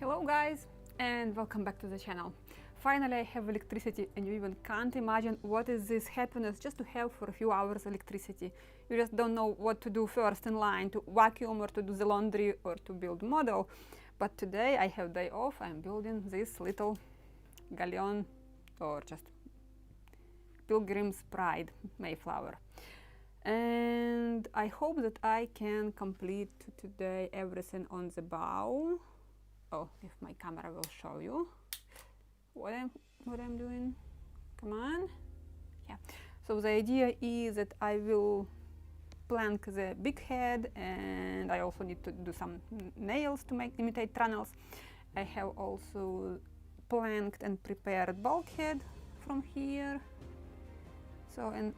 Hello guys, and welcome back to the channel. Finally I have electricity, and you even can't imagine what is this happiness just to have for a few hours electricity. You just don't know what to do first in line, to vacuum or to do the laundry or to build model. But today I have day off. I'm building this little galleon, or just Pilgrim's Pride Mayflower. And I hope that I can complete today everything on the bow. Oh, if my camera will show you what I'm doing. Come on. Yeah. So the idea is that I will plank the big head, and I also need to do some nails to imitate tunnels. I have also planked and prepared bulkhead from here. So, and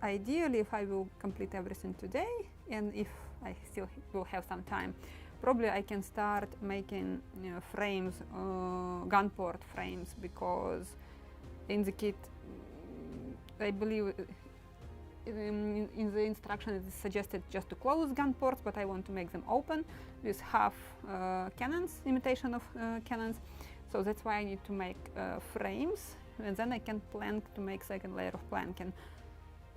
ideally, if I will complete everything today, and if I still will have some time, probably I can start making frames, gun port frames, because in the kit, I believe in the instruction it is suggested just to close gun ports, but I want to make them open with half cannons, imitation of cannons. So that's why I need to make frames, and then I can plank to make second layer of planking.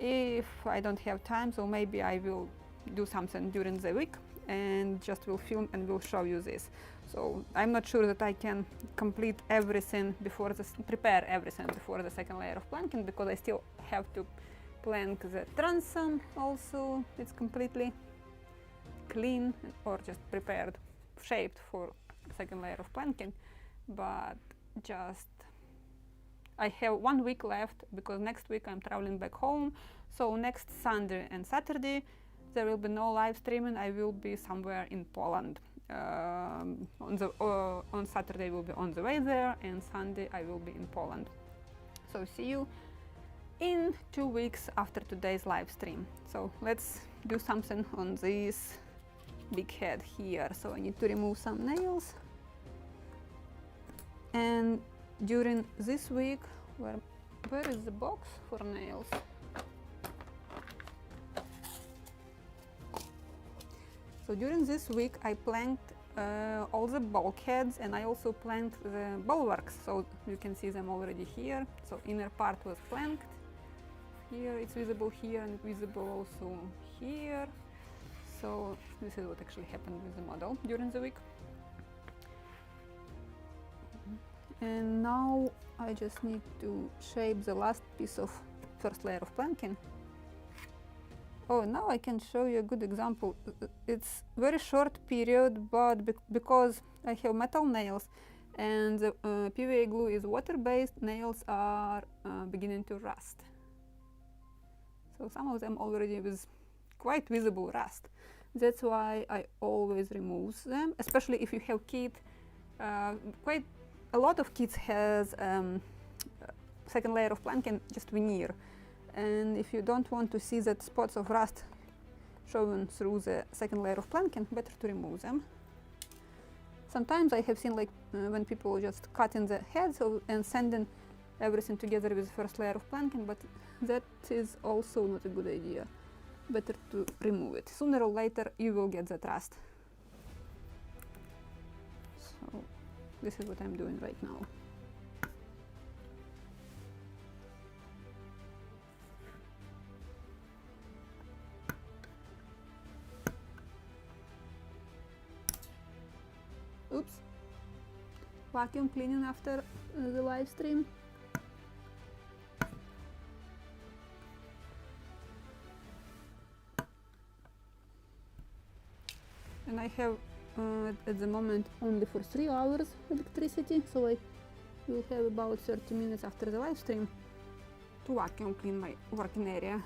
If I don't have time, so maybe I will do something during the week and just will film and will show you this. So I'm not sure that I can complete everything before prepare everything before the second layer of planking, because I still have to plank the transom also. It's completely clean or just prepared, shaped for second layer of planking. But just I have 1 week left, because next week I'm traveling back home. So next Sunday and Saturday there will be no live streaming. I will be somewhere in Poland. On Saturday we'll be on the way there, and Sunday I will be in Poland. So see you in 2 weeks after today's live stream. So let's do something on this big head here. So I need to remove some nails. And during this week, where is the box for nails? So during this week I planked all the bulkheads, and I also planked the bulwarks, so you can see them already here. So inner part was planked. Here it's visible here, and visible also here. So this is what actually happened with the model during the week. And now I just need to shape the last piece of first layer of planking. Oh, now I can show you a good example. It's very short period, but because I have metal nails and the PVA glue is water-based, nails are beginning to rust. So some of them already with quite visible rust. That's why I always remove them, especially if you have kit. Quite a lot of kits has second layer of planking, just veneer. And if you don't want to see that spots of rust showing through the second layer of planking, better to remove them. Sometimes I have seen like when people just cut in the heads and sending everything together with the first layer of planking, but that is also not a good idea. better to remove it. Sooner or later you will get that rust. So this is what I'm doing right now. Oops. Vacuum cleaning after the live stream. And I have at the moment only for 3 hours electricity, so I will have about 30 minutes after the live stream to vacuum clean my working area.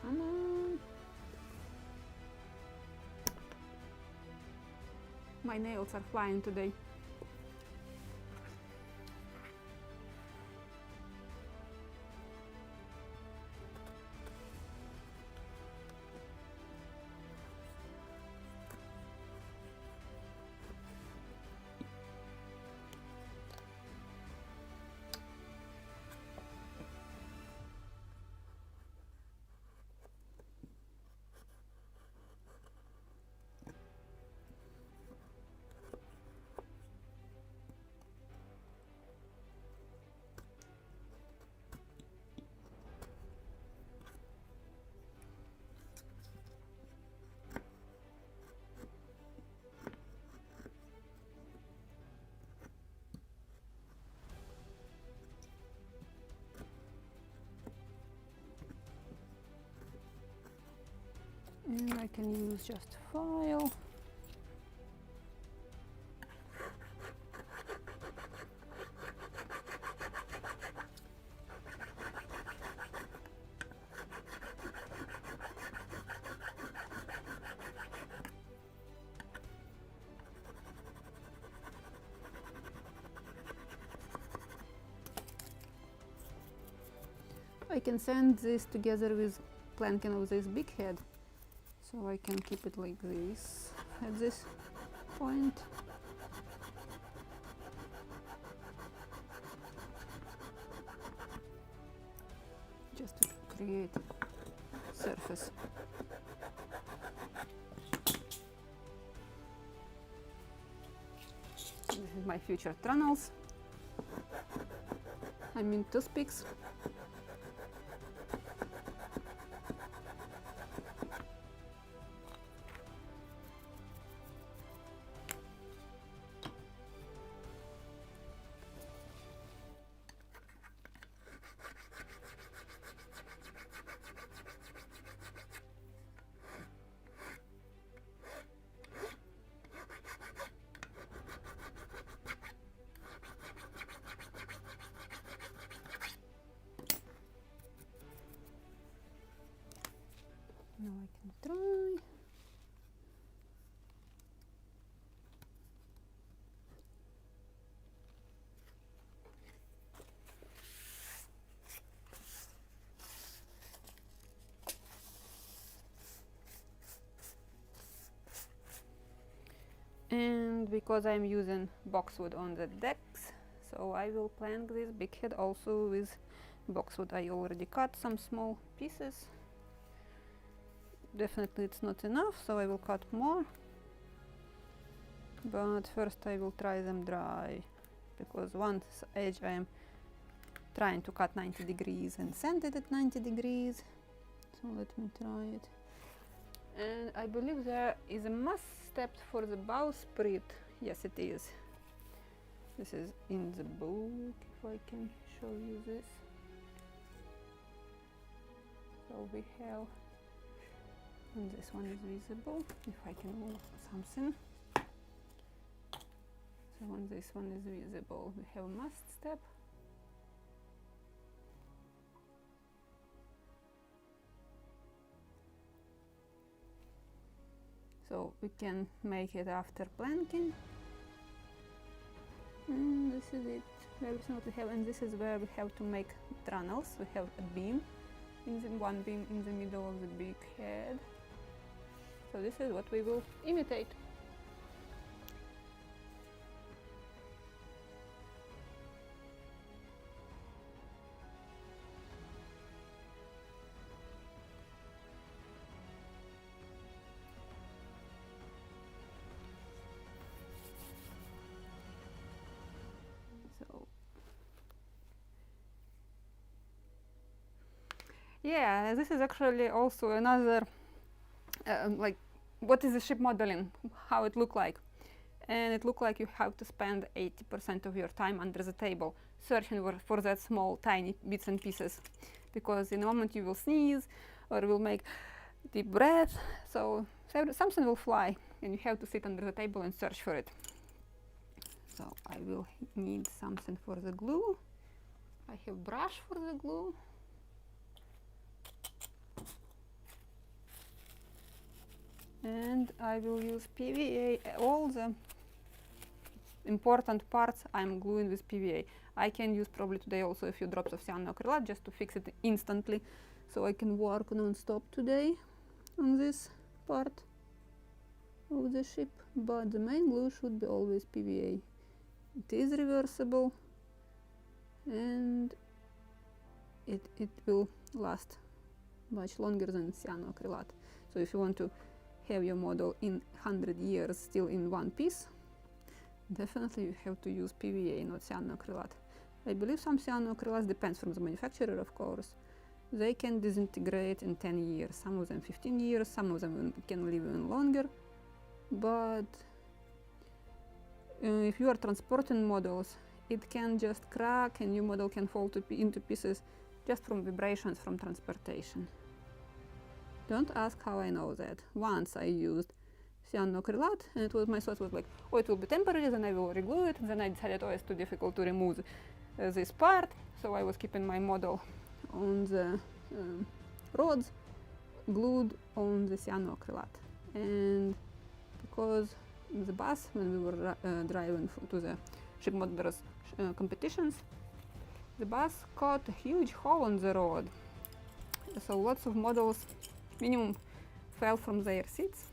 Come on. My nails are flying today. And I can use just file. I can sand this together with planking of this big head, so I can keep it like this at this point. Just to create surface. This is my future tunnels. I mean toothpicks. Now I can try. And because I'm using boxwood on the decks, so I will plank this big head also with boxwood. I already cut some small pieces. Definitely it's not enough, so I will cut more. But first I will try them dry, because one edge I am trying to cut 90 degrees and sand it at 90 degrees. So let me try it. And I believe there is a must step for the bowsprit. Yes, it is. This is in the book, if I can show you this. So we have, and this one is visible, if I can move something. So when this one is visible, we have a must step. So we can make it after planking. And this is it, everything that we have, and this is where we have to make tunnels. We have a beam, in the one beam in the middle of the big head. So this is what we will imitate. So yeah, this is actually also another like what is the ship modeling, how it look like. And it look like you have to spend 80% of your time under the table searching for that small tiny bits and pieces, because in the moment you will sneeze or will make deep breath, so something will fly and you have to sit under the table and search for it. So I will need something for the glue. I have brush for the glue. And I will use PVA. All the important parts I'm gluing with PVA. I can use probably today also a few drops of cyanoacrylate just to fix it instantly, so I can work non-stop today on this part of the ship. But the main glue should be always PVA. It is reversible and it will last much longer than cyanoacrylate. So if you want to have your model in 100 years still in one piece, definitely you have to use PVA, not cyanoacrylate. I believe some cyanoacrylates, depends from the manufacturer of course, they can disintegrate in 10 years, some of them 15 years, some of them can live even longer. But if you are transporting models, it can just crack and your model can fall into pieces just from vibrations from transportation. Don't ask how I know that. Once I used cyanoacrylate and it was, my thought was like, oh, it will be temporary, then I will reglue it, and then I decided, oh, it's too difficult to remove this part, so I was keeping my model on the rods glued on the cyanoacrylate. And because the bus, when we were driving to the ship modelers competitions, the bus caught a huge hole in the road, so lots of models minimum fell from their seats.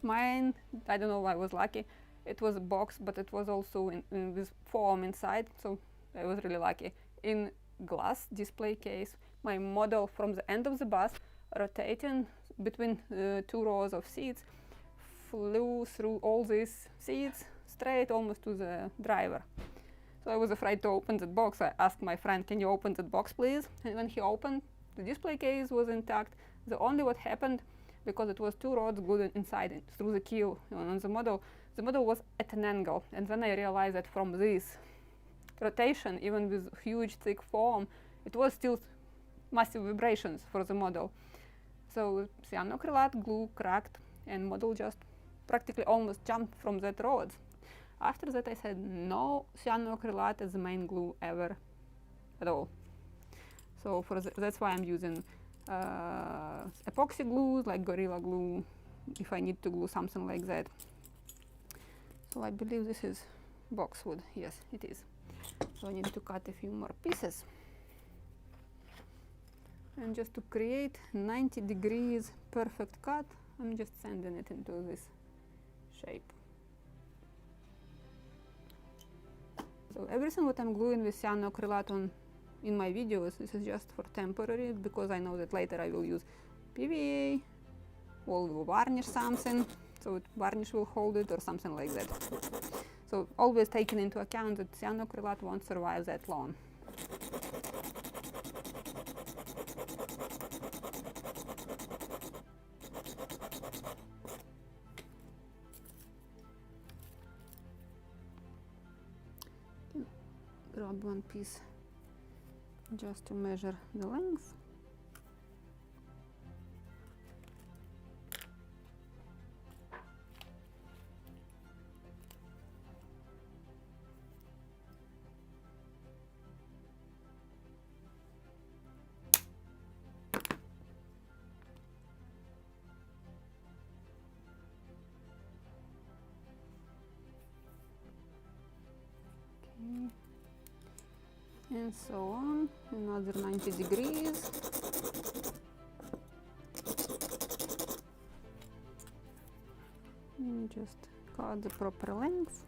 Mine, I don't know, I was lucky. It was a box, but it was also with foam inside, so I was really lucky. In glass display case, my model from the end of the bus, rotating between two rows of seats, flew through all these seats straight almost to the driver. So I was afraid to open that box. I asked my friend, can you open that box please? And when he opened, the display case was intact. The only what happened, because it was two rods glued inside through the keel on the model was at an angle. And then I realized that from this rotation, even with huge thick foam, it was still massive vibrations for the model. So cyanoacrylate glue cracked and model just practically almost jumped from that rod. After that I said no cyanoacrylate as the main glue ever at all. So that's why I'm using epoxy glues like Gorilla Glue if I need to glue something like that. So I believe this is boxwood. Yes, it is. So I need to cut a few more pieces. And just to create 90 degrees perfect cut, I'm just sanding it into this shape. So everything what I'm gluing with cyanoacrylate on in my videos, this is just for temporary, because I know that later I will use PVA, or will varnish something, so varnish will hold it or something like that. So always taking into account that cyanoacrylate won't survive that long. Grab one piece just to measure the length. Okay. And so on, another 90 degrees. cut the proper length.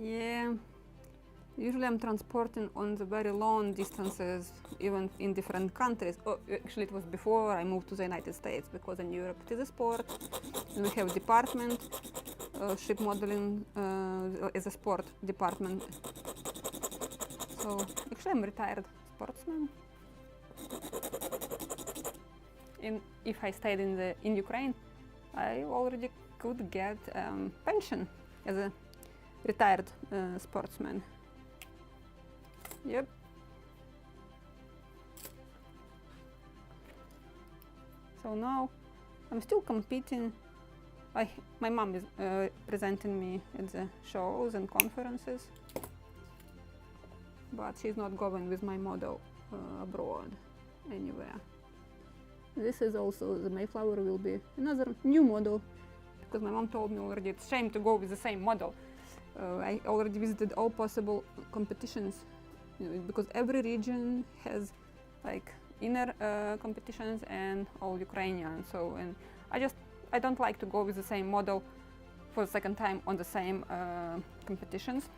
Yeah, usually I'm transporting on the very long distances, even in different countries. Oh, actually it was before I moved to the United States, because in Europe it is a sport, and we have department, ship modeling is a sport department. So actually I'm a retired sportsman. And if I stayed in Ukraine, I already could get pension as a retired sportsman. Yep. So now I'm still competing. My mom is presenting me at the shows and conferences, but she's not going with my model abroad anywhere. This is also the Mayflower will be another new model, because my mom told me already it's shame to go with the same model. I already visited all possible competitions, because every region has like inner competitions and all Ukrainian. So, and I don't like to go with the same model for the second time on the same competitions.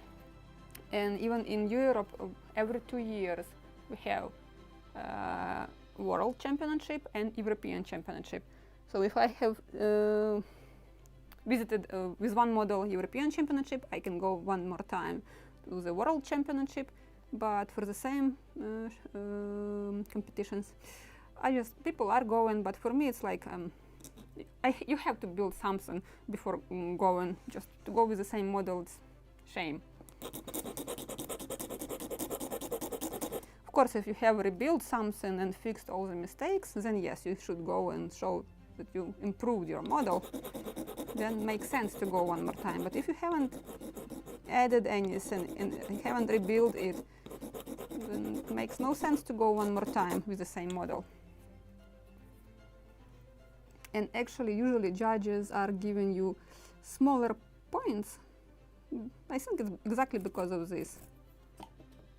And even in Europe, every 2 years we have World Championship and European Championship. So if I have visited with one model European Championship, I can go one more time to the World Championship, but for the same competitions, people are going, but for me it's like you have to build something before going. Just to go with the same model, it's shame. Of course, if you have rebuilt something and fixed all the mistakes, then yes, you should go and show that you improved your model. Then makes sense to go one more time. But if you haven't added anything and haven't rebuilt it, then it makes no sense to go one more time with the same model. And actually, usually judges are giving you smaller points. I think it's exactly because of this.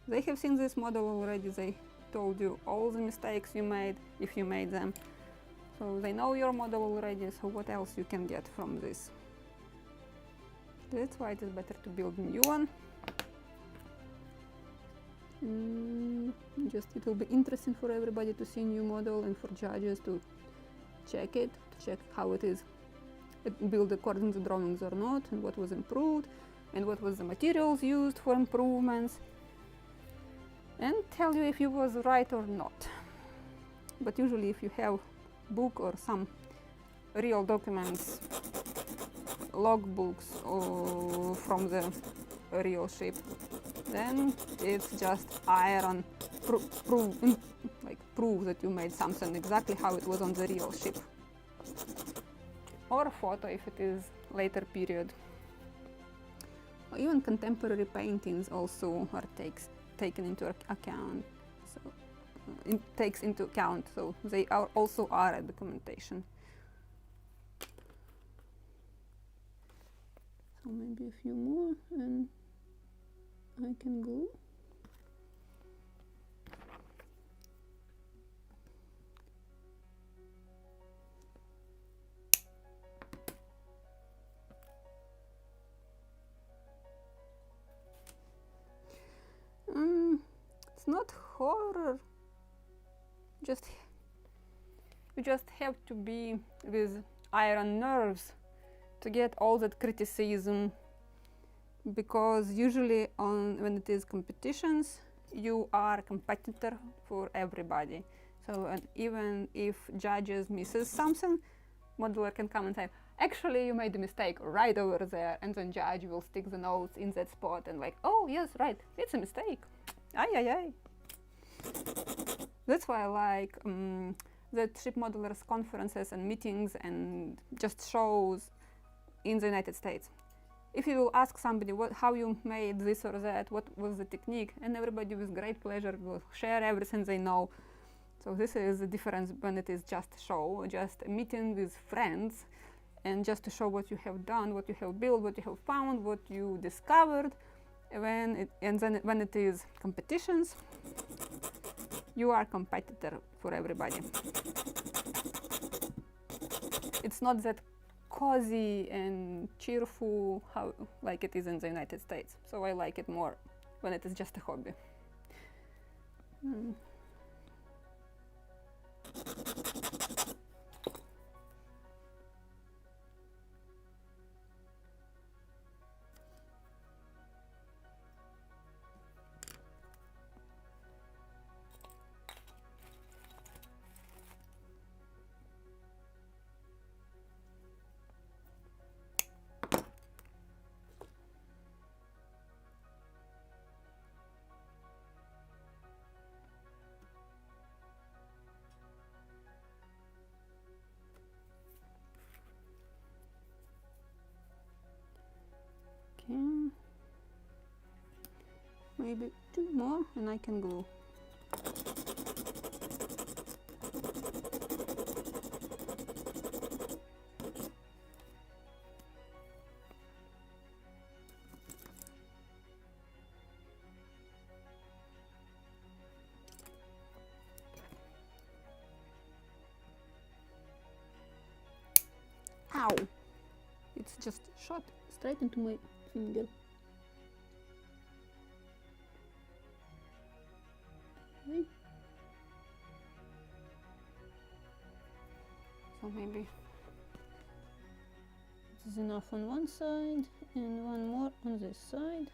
They have seen this model already. They told you all the mistakes you made, if you made them. So they know your model already, so what else you can get from this? That's why it is better to build a new one. Just it will be interesting for everybody to see a new model and for judges to check it, to check how it is built according to drawings or not, and what was improved, and what was the materials used for improvements, and tell you if you was right or not. But usually if you have book or some real documents, logbooks or from the real ship, then it's just iron proof that you made something exactly how it was on the real ship, or a photo if it is later period. Even contemporary paintings also are taken into account. So it takes into account, so they are also a documentation. So maybe a few more and I can go. It's not horror. You just have to be with iron nerves to get all that criticism, because usually when it is competitions, you are a competitor for everybody. So even if judges misses something, modeler can come and say, actually you made a mistake right over there, and then judge will stick the notes in that spot and like, oh yes, right, it's a mistake. Ay, ay, ay. That's why I like that ship modelers conferences and meetings and just shows in the United States. If you will ask somebody how you made this or that, what was the technique, and everybody with great pleasure will share everything they know. So this is the difference when it is just a show, just a meeting with friends, and just to show what you have done, what you have built, what you have found, what you discovered. And then when it is competitions, you are competitor for everybody. It's not that cozy and cheerful like it is in the United States. So I like it more when it is just a hobby. Maybe 2 more and I can glue. Ow! It's just shot straight into my finger. Okay. So maybe this is enough on one side and one more on this side.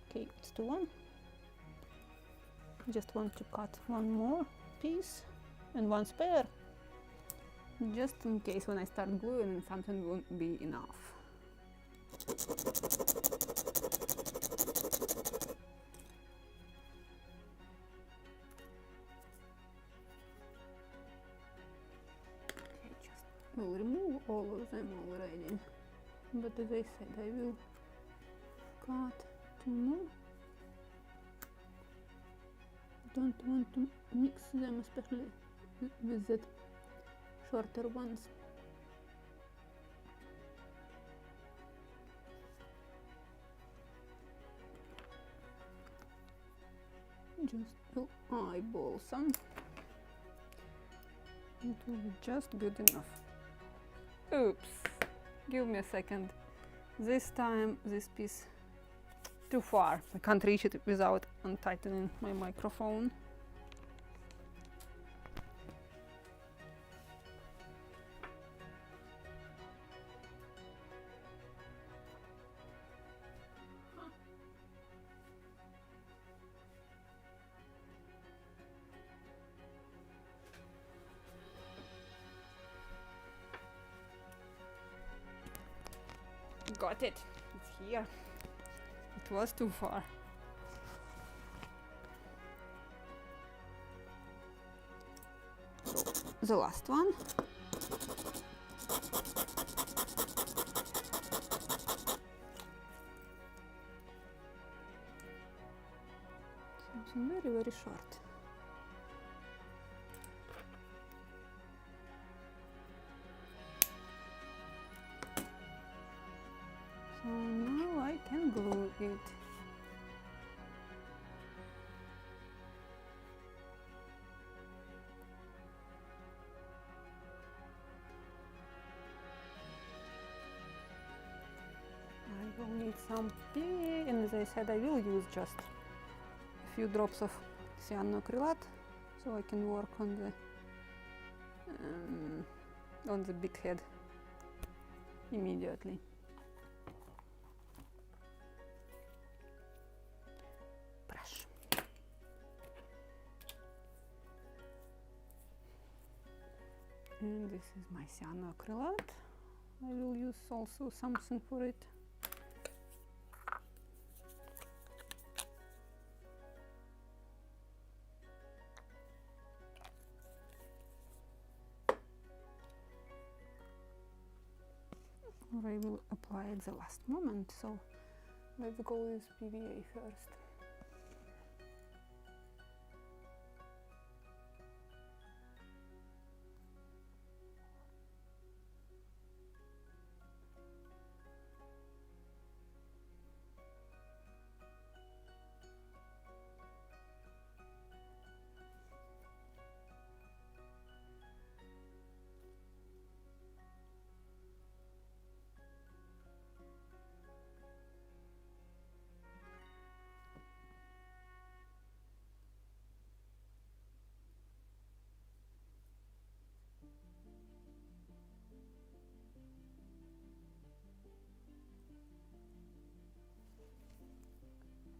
Okay, it's 2-1. Just want to cut one more piece and one spare, just in case when I start gluing something won't be enough. Okay, just will remove all of them already, but as I said, I will cut 2 more. Don't want to mix them, especially with that shorter ones. Just will eyeball some. It will be just good enough. Oops! Give me a second. This time this piece too far. I can't reach it without untightening my microphone. Got it. It's here. It was too far. The last one. Something very, very short. So now I can glue it. I will need some tea, and as I said, I will use just a few drops of cyanoacrylate, so I can work on the big head immediately. Brush. And this is my cyanoacrylate. I will use also something for it. or I will apply at the last moment. So let's go with PVA first.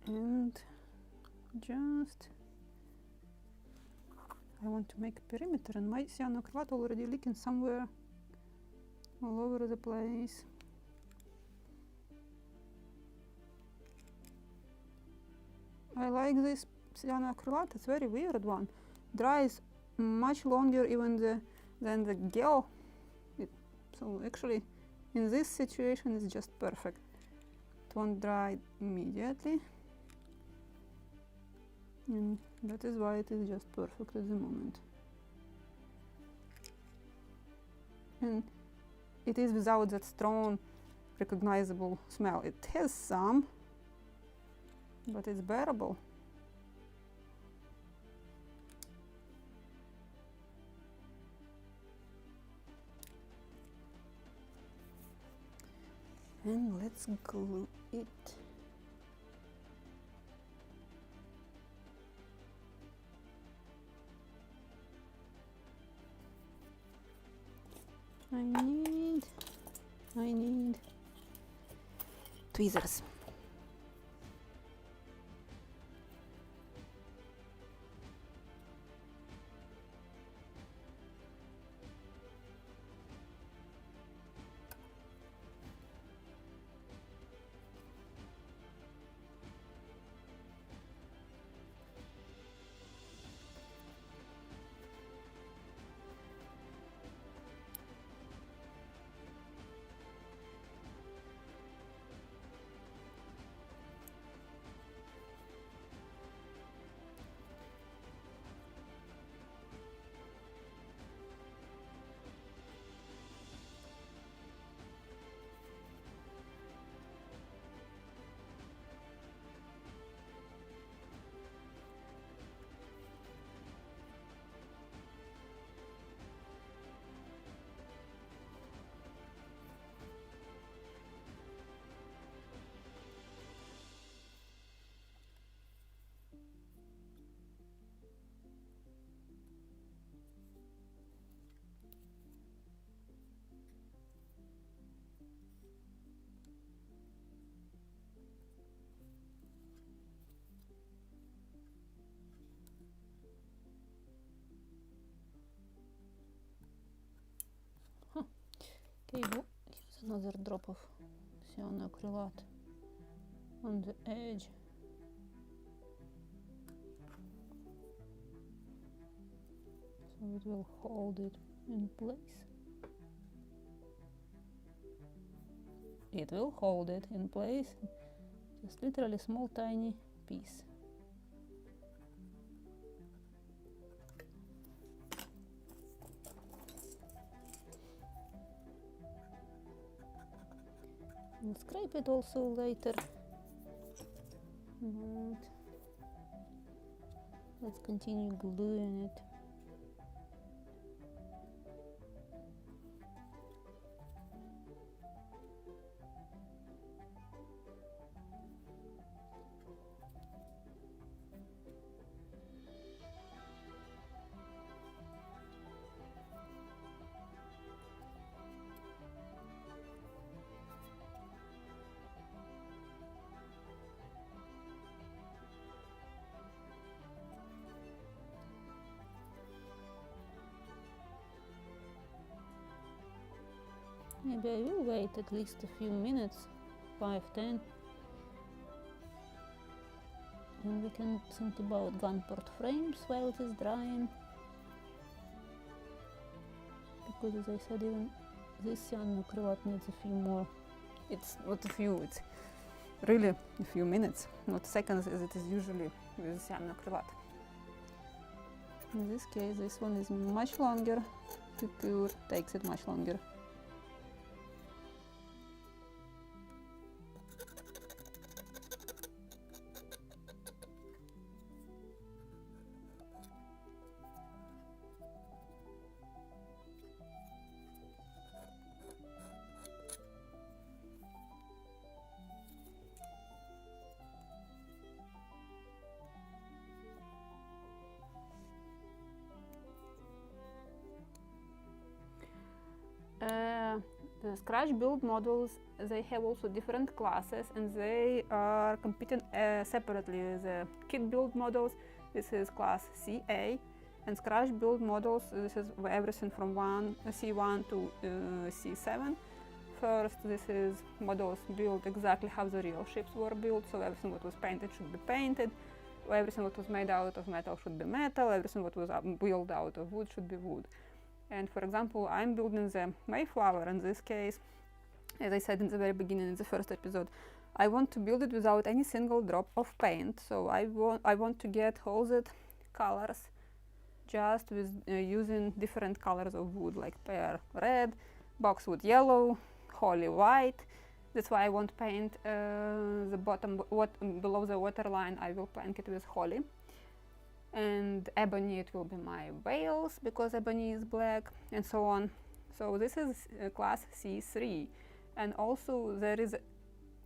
And just I want to make a perimeter, and my cyanoacrylate already leaking somewhere all over the place. I like this cyanoacrylate, it's a very weird one. Dries much longer even than the gel. So actually in this situation it's just perfect. It won't dry immediately. And that is why it is just perfect at the moment. And it is without that strong, recognizable smell. It has some, but it's bearable. And let's glue it. I need tweezers. Okay, here's another drop of cyanoacrylate on the edge. So it will hold it in place. It will hold it in place. Just literally small tiny piece. We'll scrape it also later. But let's continue gluing it. Maybe I will wait at least a few minutes, 5-10, and we can think about gunport frames while it is drying, because as I said, even this cyano acrylic needs a few more. It's not a few, it's really a few minutes, not seconds as it is usually with cyano acrylic. In this case, this one is much longer. To pour takes it much longer. The Scratch build models, they have also different classes and they are competing separately. The kit build models, this is class CA, and Scratch build models, this is everything from C1 to C7. First, this is models built exactly how the real ships were built, so everything what was painted should be painted, everything what was made out of metal should be metal, everything what was built out of wood should be wood. And for example, I'm building the Mayflower in this case. As I said in the very beginning, in the first episode, I want to build it without any single drop of paint. So I want to get all the colors just with using different colors of wood, like pear red, boxwood yellow, holly white. That's why I won't paint the bottom, below the waterline. I will paint it with holly. And ebony, it will be my whales because ebony is black, and so on. So this is class C3, and also there is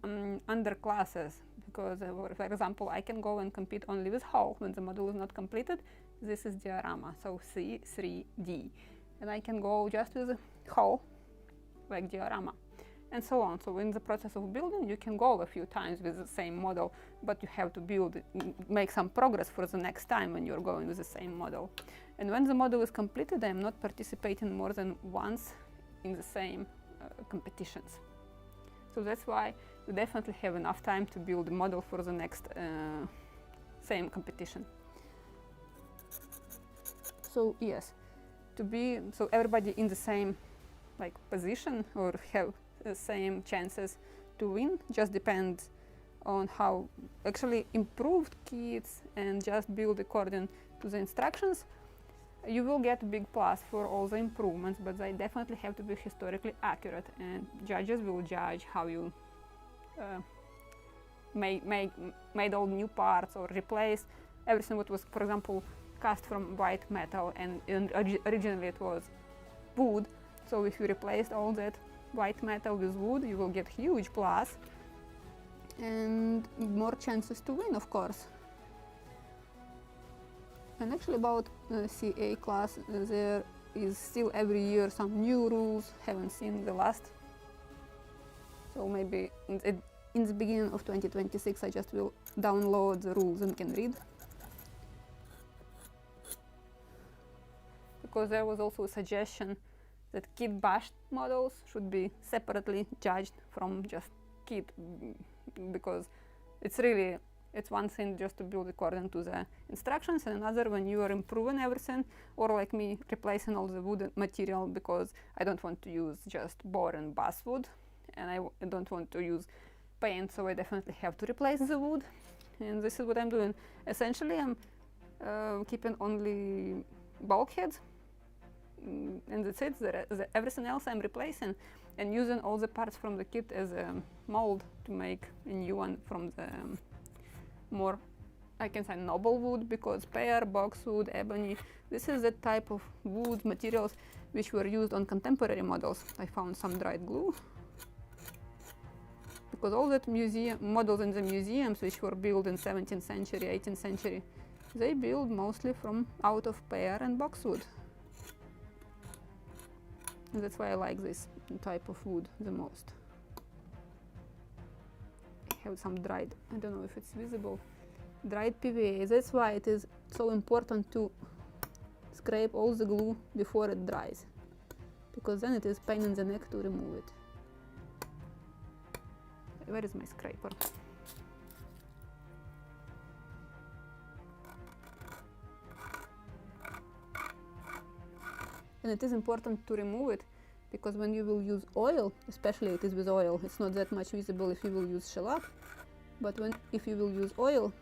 underclasses because for example, I can go and compete only with hull when the model is not completed. This is diorama, so C3D, and I can go just with hull like diorama, and so on. So in the process of building, you can go a few times with the same model, but you have to build it, make some progress for the next time when you're going with the same model. And when the model is completed, I'm not participating more than once in the same competitions. So that's why you definitely have enough time to build a model for the next same competition. So yes, so everybody in the same like position or have the same chances to win, just depends on how actually improved kits and just build according to the instructions. You will get a big plus for all the improvements, but they definitely have to be historically accurate, and judges will judge how you made all new parts or replaced everything what was, for example, cast from white metal and originally it was wood. So if you replaced all that white metal with wood, you will get huge plus and more chances to win, of course. And actually about CA class, there is still every year some new rules, haven't seen the last. So maybe in the beginning of 2026 I just will download the rules and can read. Because there was also a suggestion that kit bashed models should be separately judged from just kit, because it's one thing just to build according to the instructions, and another when you are improving everything, or like me, replacing all the wood material because I don't want to use just boring basswood and I don't want to use paint, so I definitely have to replace the wood. And this is what I'm doing. Essentially, I'm keeping only bulkheads, and that's it. Everything else I'm replacing and using all the parts from the kit as a mold to make a new one from the more, I can say, noble wood, because pear, boxwood, ebony, this is the type of wood materials which were used on contemporary models. I found some dried glue, because all that models in the museums which were built in 17th century, 18th century, they build mostly from out of pear and boxwood. And that's why I like this type of wood the most. I have some dried, I don't know if it's visible, dried PVA. That's why it is so important to scrape all the glue before it dries, because then it is pain in the neck to remove it. Where is my scraper? And it is important to remove it because when you will use oil, especially it is with oil, it's not that much visible if you will use shellac, but if you will use oil,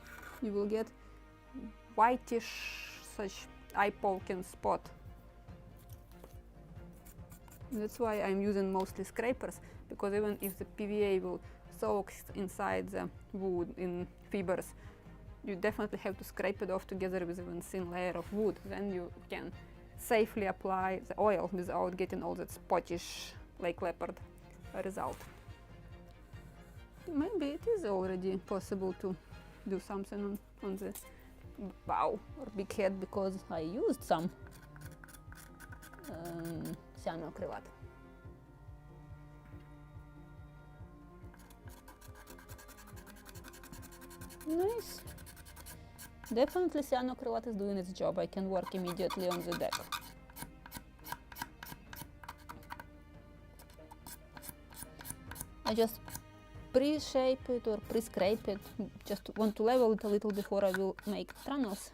you will get whitish, such eye-poking spot. That's why I'm using mostly scrapers, because even if the PVA will soak inside the wood in fibers, you definitely have to scrape it off together with even thin layer of wood. Then you can safely apply the oil without getting all that spottish lake leopard result. Maybe it is already possible to do something on the bow or big head, because I used some cyanoacrylate. Nice. Definitely cyanoacrylate is doing its job. I can work immediately on the deck. I just pre-shape it or pre-scrape it. Just want to level it a little before I will make tunnels.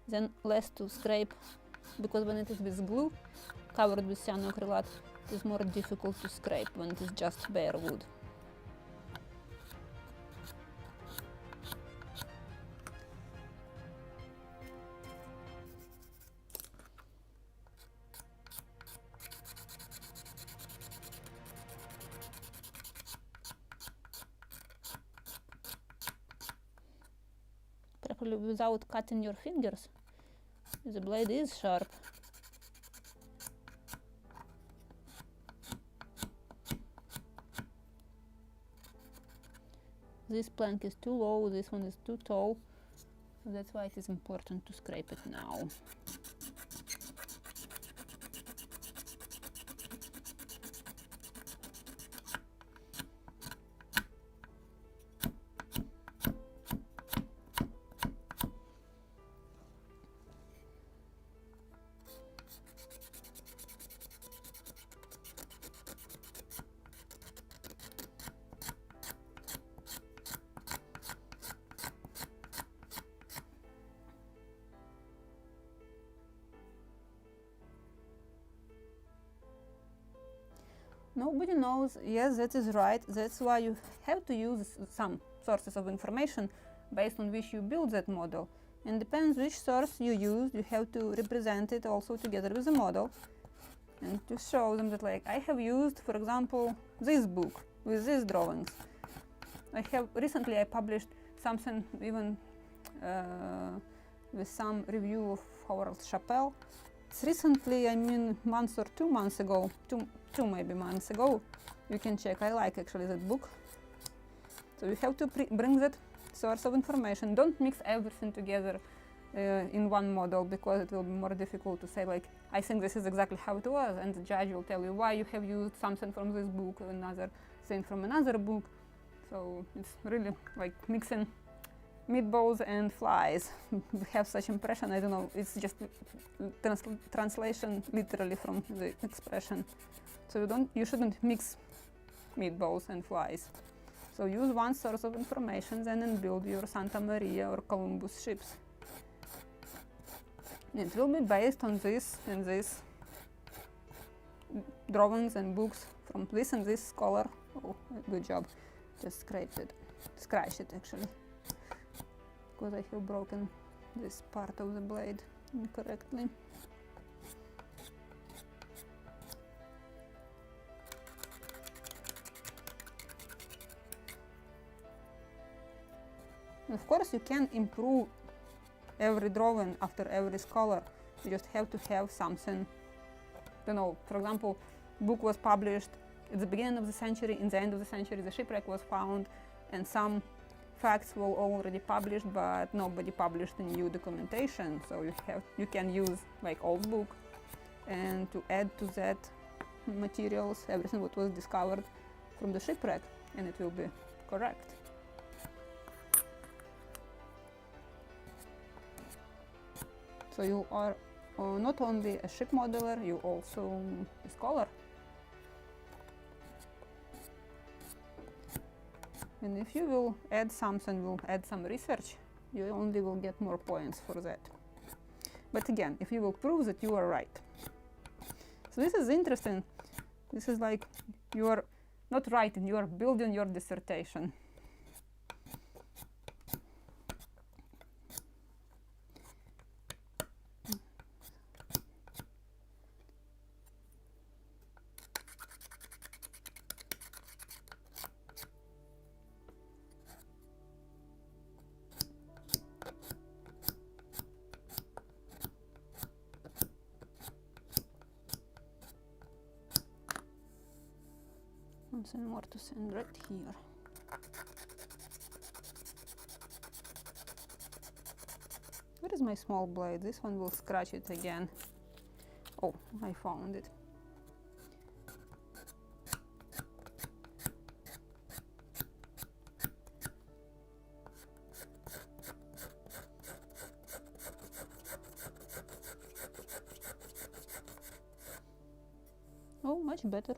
Then less to scrape, because when it is with glue covered with cyanoacrylate, it is more difficult to scrape when it is just bare wood. Properly without cutting your fingers. The blade is sharp. This plank is too low, this one is too tall, so that's why it is important to scrape it now. Nobody knows. Yes, that is right. That's why you have to use some sources of information based on which you build that model. And depends which source you use, you have to represent it also together with the model. And to show them that, like, I have used, for example, this book with these drawings. Recently I published something even with some review of Howard Chappell. It's recently, I mean, month or 2 months ago, two maybe months ago. You can check. I like actually that book. So you have to bring that source of information. Don't mix everything together in one model, because it will be more difficult to say, like, I think this is exactly how it was, and the judge will tell you why you have used something from this book, another thing from another book. So it's really like mixing meatballs and flies. We have such impression, I don't know, it's just translation literally from the expression. So you shouldn't mix meatballs and flies. So use one source of information, then build your Santa Maria or Columbus ships. It will be based on this and this drawings and books from this and this scholar. Oh, good job. Just scratched it actually, because I have broken this part of the blade incorrectly. Of course, you can improve every drawing after every scholar. You just have to have something, you know, for example, book was published at the beginning of the century, in the end of the century the shipwreck was found, and some facts were already published, but nobody published a new documentation. So you can use like old book and to add to that materials, everything what was discovered from the shipwreck, and it will be correct. So you are not only a ship modeler, you also a scholar. And if you will add something, will add some research, you only will get more points for that. But again, if you will prove that you are right, So this is interesting. This is like you are not writing, you are building your dissertation. Something more to send right here. Where is my small blade? This one will scratch it again. Oh, I found it. Oh, much better.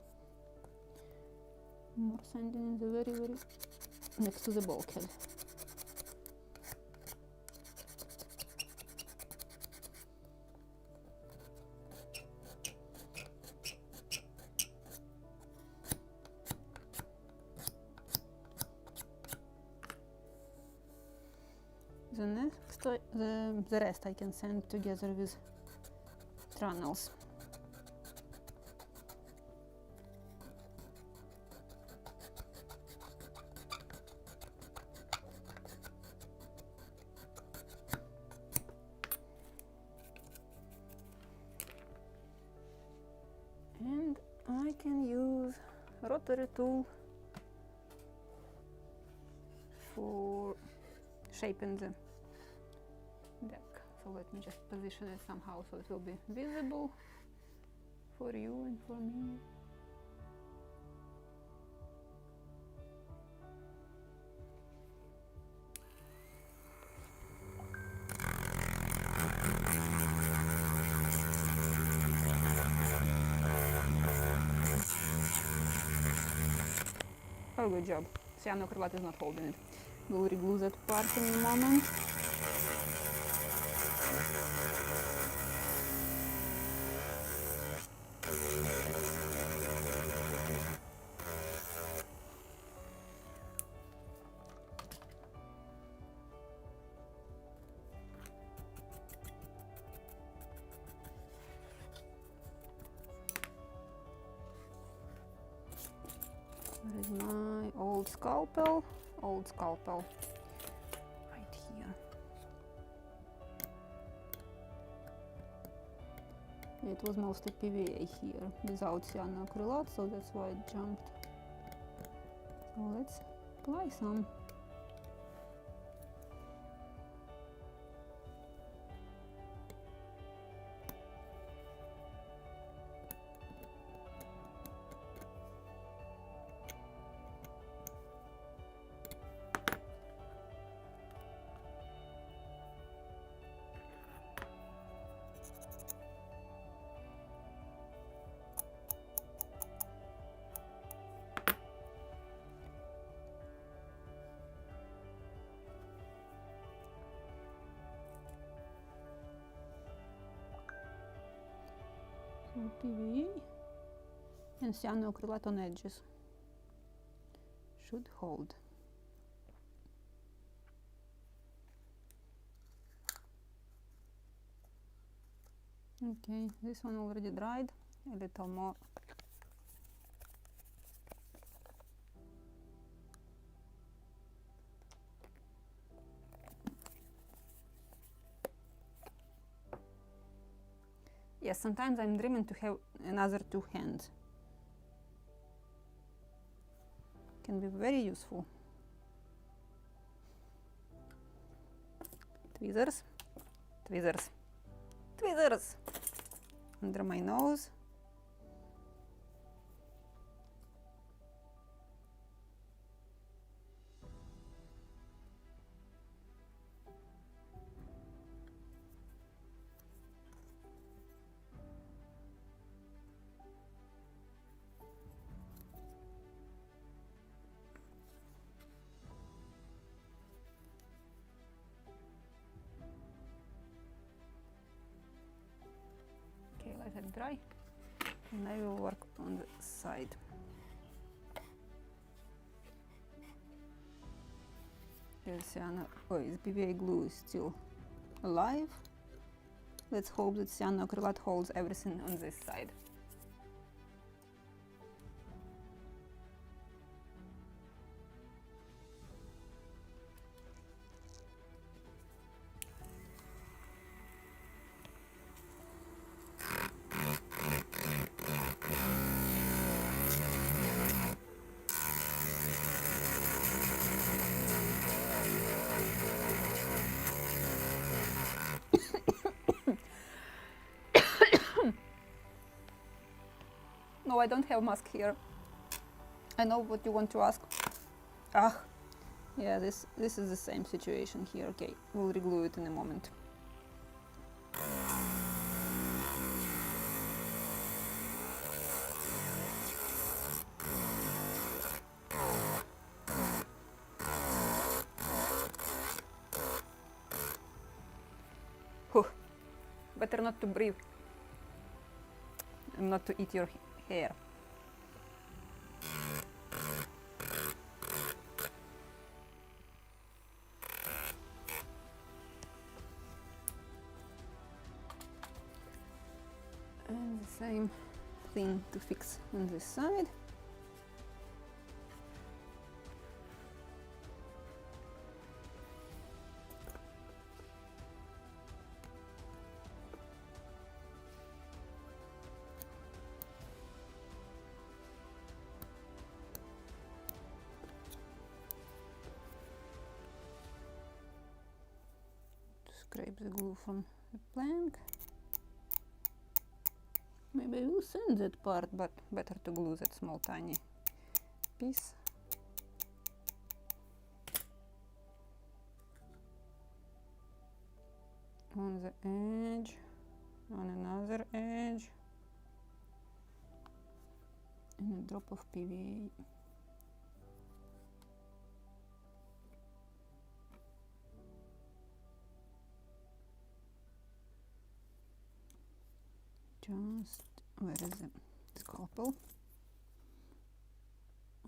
More sanding in the very next to the bulkhead. The next, the rest I can sand together with trunnels. And I can use a rotary tool for shaping the deck. So let me just position it somehow so it will be visible for you and for me. Oh, good job. Cyanoacrylate is not holding it. We'll reglue that part in a moment. Where is my old scalpel? Old scalpel. Right here. It was mostly PVA here, without cyanoacrylate, so that's why it jumped. So let's apply some. PVA and cyanoacrylate on edges. Should hold. Okay, this one already dried. A little more. Yes, sometimes I'm dreaming to have another two hands. Can be very useful. Tweezers, tweezers, tweezers under my nose. Okay, let it dry. And I will work on the side. This PVA glue is still alive. Let's hope that cyanoacrylate holds everything on this side. No, I don't have mask here. I know what you want to ask. Ah, yeah, this is the same situation here. Okay, we'll reglue it in a moment. Whew. Better not to breathe and not to eat your hair. And the same thing to fix on this side. Scrape the glue from the plank. Maybe I will sand that part, but better to glue that small tiny piece. On the edge, on another edge, and a drop of PVA. Just, where is the scalpel?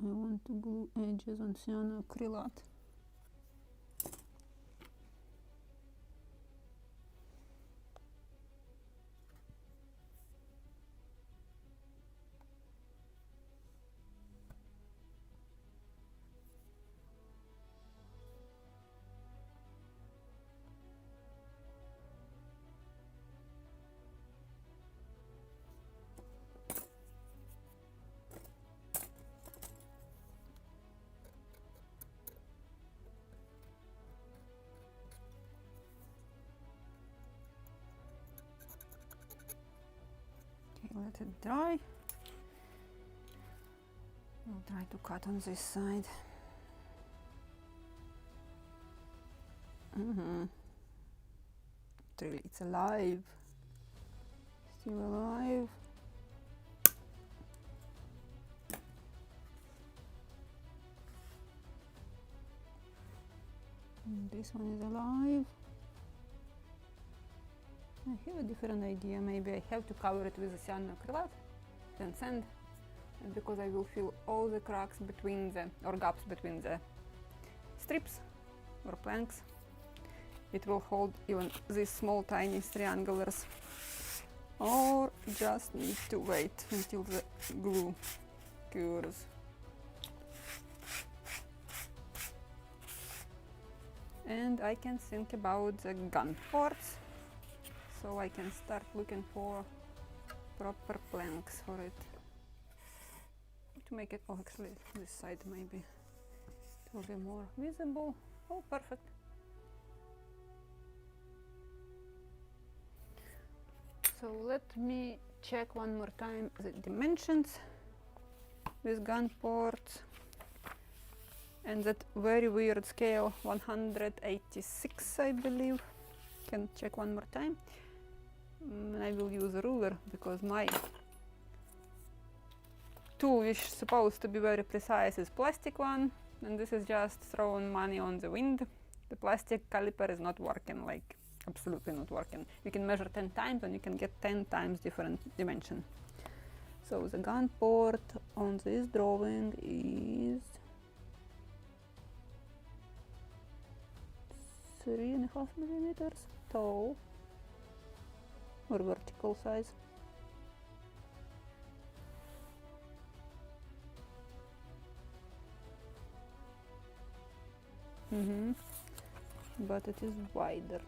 I want to glue edges on cyanoacrylate. Let it dry. I'll try to cut on this side. It's alive. Still alive. And this one is alive. I have a different idea. Maybe I have to cover it with a cyanoacrylate, then sand, and because I will fill all the cracks between the, or gaps between the strips or planks, it will hold even these small tiny triangulars. Or just need to wait until the glue cures. And I can think about the gun ports. So I can start looking for proper planks for it. To make it, oh actually this side maybe it will be more visible. Oh, perfect. So let me check one more time the dimensions with gun ports. And that very weird scale, 186 I believe. Can check one more time. I will use a ruler because my tool, which is supposed to be very precise, is plastic one, and this is just throwing money on the wind. The plastic caliper is not working, like absolutely not working. You can measure 10 times and you can get 10 times different dimension. So the gun port on this drawing is 3.5 millimeters tall, or vertical size. But it is wider.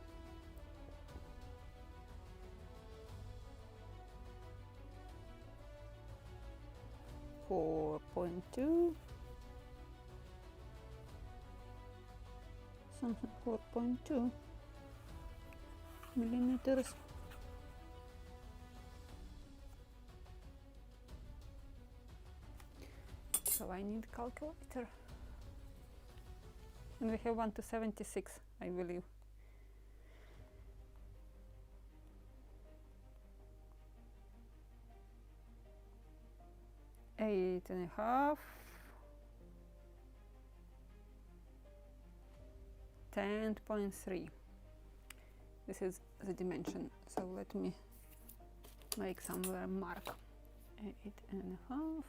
Something 4.2 millimeters. So I need calculator. And we have 1 to 76, I believe. Eight and a half. 10.3. This is the dimension. So let me make somewhere mark. 8.5.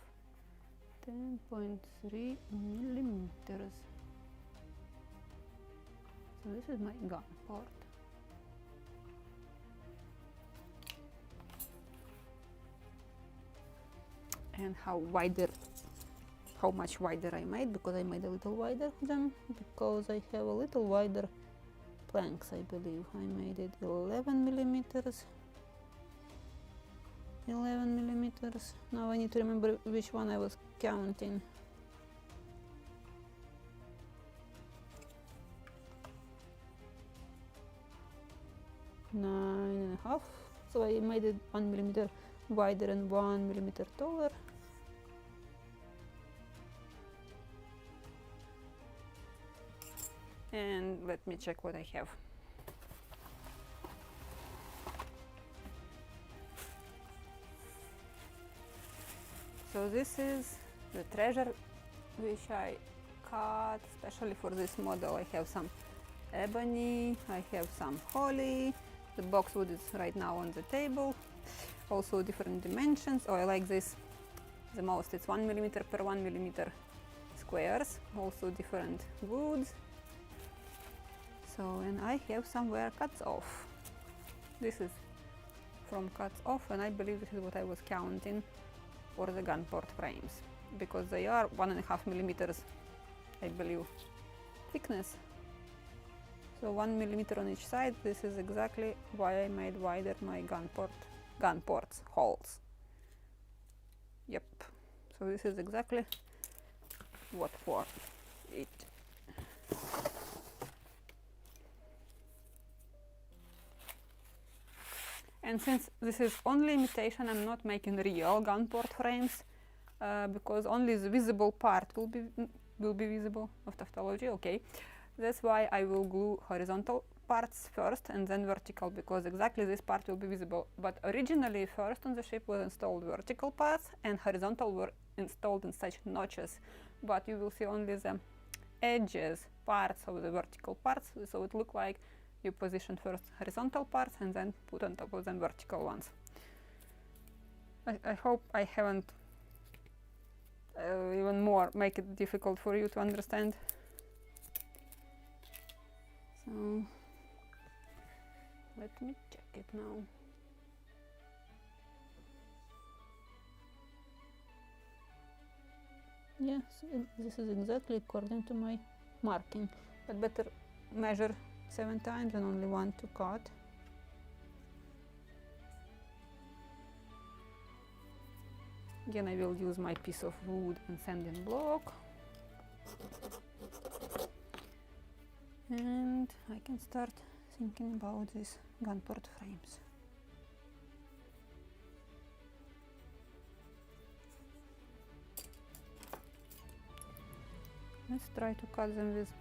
10.3 millimeters. So this is my gun port. And how much wider I made, because I made a little wider than, because I have a little wider planks, I believe. I made it 11 millimeters. 11 millimeters. Now I need to remember which one I was counting. Nine and a half. So I made it 1 millimeter wider and 1 millimeter taller. And let me check what I have. So this is the treasure which I cut especially for this model. I have some ebony, I have some holly. The boxwood is right now on the table. Also different dimensions. Oh, I like this the most. It's 1 millimeter per 1 millimeter squares. Also different woods. So, and I have somewhere cuts off. This is from cuts off, and I believe this is what I was counting for the gun port frames, because they are 1.5 millimeters, I believe, thickness. So 1 millimeter on each side. This is exactly why I made wider my gun ports holes. Yep. So this is exactly what for it. And since this is only imitation, I'm not making real gun port frames, because only the visible part will be visible of tautology. Okay, that's why I will glue horizontal parts first and then vertical, because exactly this part will be visible. But originally, first on the ship was installed vertical parts, and horizontal were installed in such notches. But you will see only the edges parts of the vertical parts, so it looked like you position first horizontal parts and then put on top of them vertical ones. I hope I haven't even more make it difficult for you to understand. So let me check it now. Yes, this is exactly according to my marking, but better measure 7 times and only 1 to cut. Again, I will use my piece of wood and sanding block. And I can start thinking about these gun port frames. Let's try to cut them with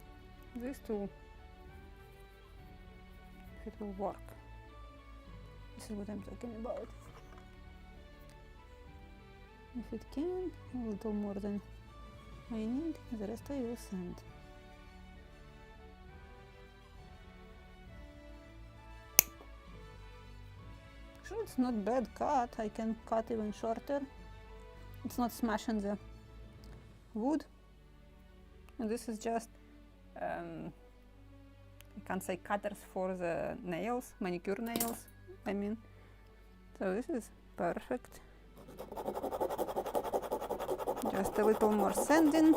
these two. If it will work. This is what I'm talking about. If it can, a little more than I need, the rest I will sand. Sure, it's not bad cut. I can cut even shorter it's not smashing the wood. And this is just, I can't say cutters for the nails, manicure nails, I mean. So this is perfect. Just a little more sanding.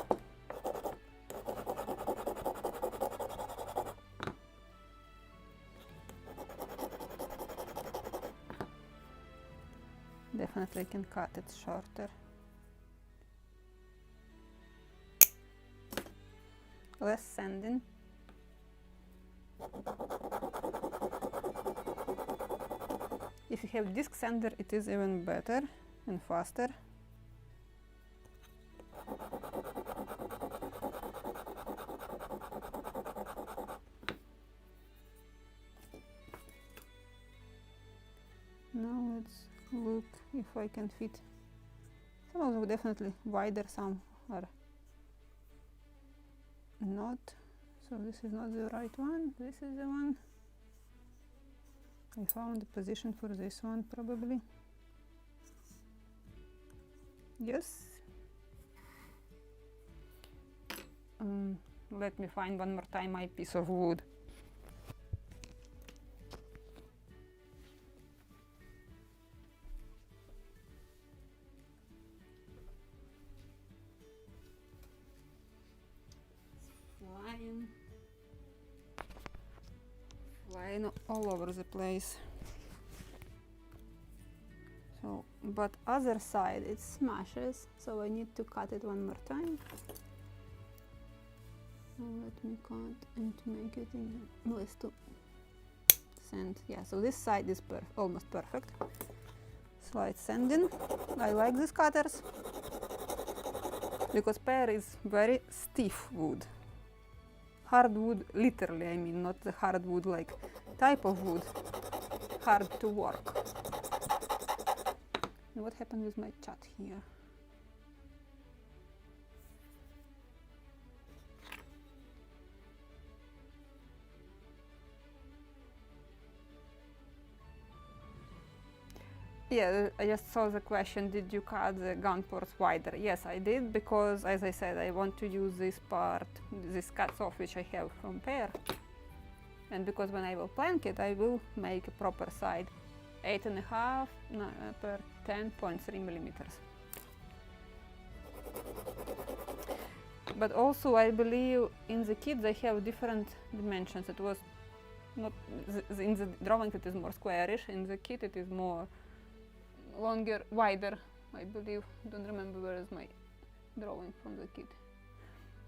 Definitely I can cut it shorter. Less sanding. If you have disc sander, it is even better and faster. Now let's look if I can fit. Some of them are definitely wider, some are not. So this is not the right one, this is the one. I found the position for this one probably. Yes. Let me find one more time my piece of wood. Flying all over the place. So, but other side it smashes, so I need to cut it one more time. So let me cut and to make it in noise to sand. Yeah, so this side is almost perfect. Slight sanding. I like these cutters because pear is very stiff wood. Hardwood, literally, I mean, not the hardwood like type of wood. Hard to work. And what happened with my chat here? Yeah, I just saw the question, did you cut the gun ports wider? Yes, I did, because as I said, I want to use this part, this cuts off which I have from pear. And because when I will plank it, I will make a proper side, 8.5 per 10.3 millimeters. But also I believe in the kit they have different dimensions. It was not, in the drawing it is more squarish, in the kit it is more longer, wider, I believe. Don't remember where is my drawing from the kit.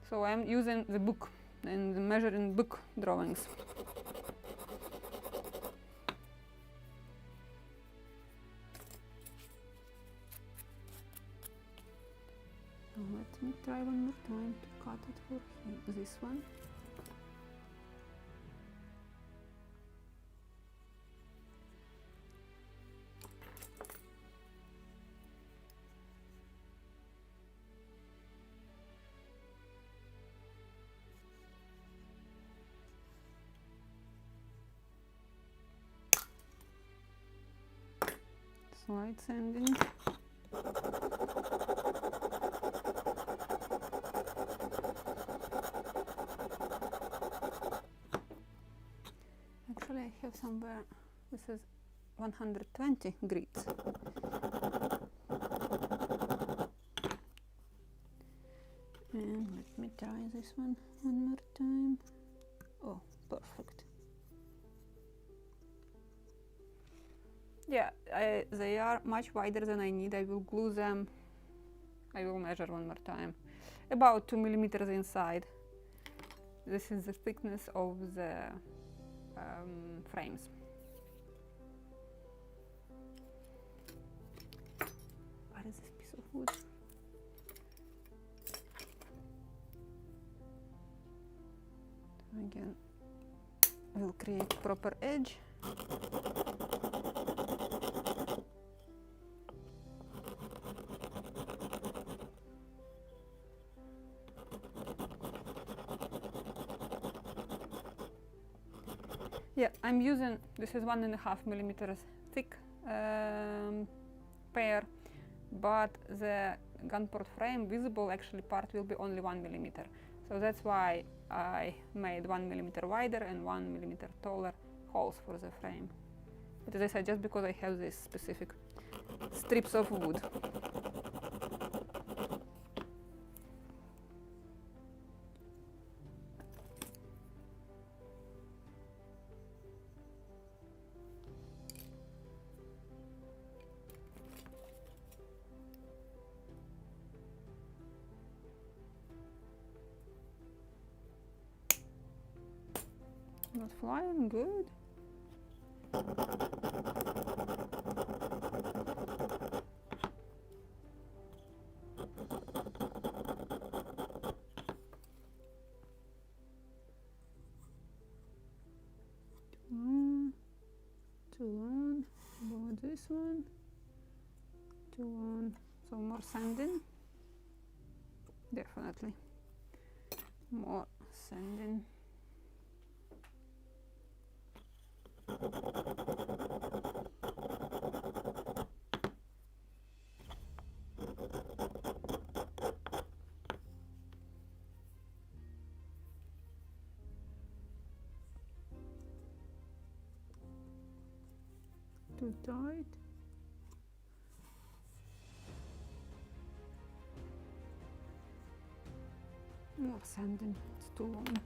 So I'm using the book and measuring book drawings. So let me try one more time to cut it for this one. Slight sanding. Actually, I have somewhere, this is 120 grits. And let me try this one more time. Oh, perfect. Yeah, they are much wider than I need. I will glue them. I will measure one more time. About 2 millimeters inside. This is the thickness of the frames. What is this piece of wood? Again, we'll create proper edge. Yeah, I'm using, this is 1.5 millimeters thick pear, but the gun port frame visible actually part will be only 1 millimeter. So that's why I made 1 millimeter wider and 1 millimeter taller holes for the frame. But as I said, just because I have these specific strips of wood. Not flying good. Too long. About this one. Too long. So more sanding. Definitely. More sanding. Too tight. More sanding, it's too long.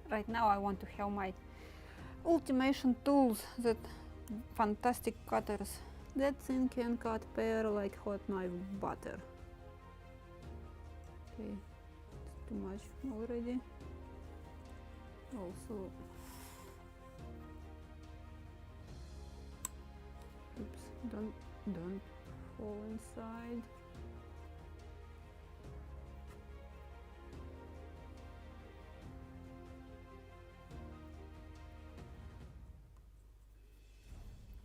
Right now I want to have my ultimation tools, that fantastic cutters. That thing can cut pear like hot knife butter. Okay, it's too much already. Also, oops, don't fall inside.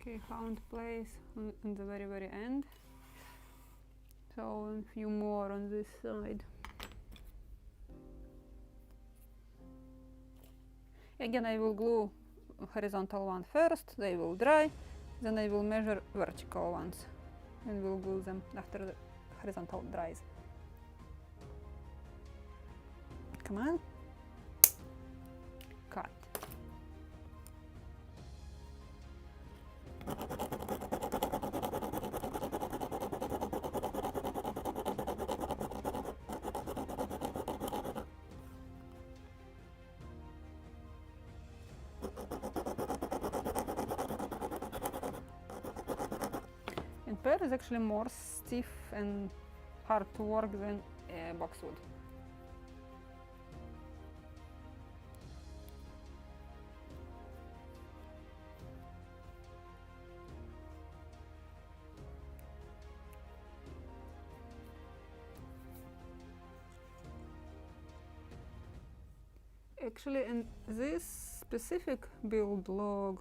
Okay, found place on the very end. So a few more on this side. Again, I will glue horizontal one first, they will dry, then I will measure vertical ones and will glue them after the horizontal dries. Come on. Cut. And pear is actually more stiff and hard to work than boxwood. Actually, in this specific build log,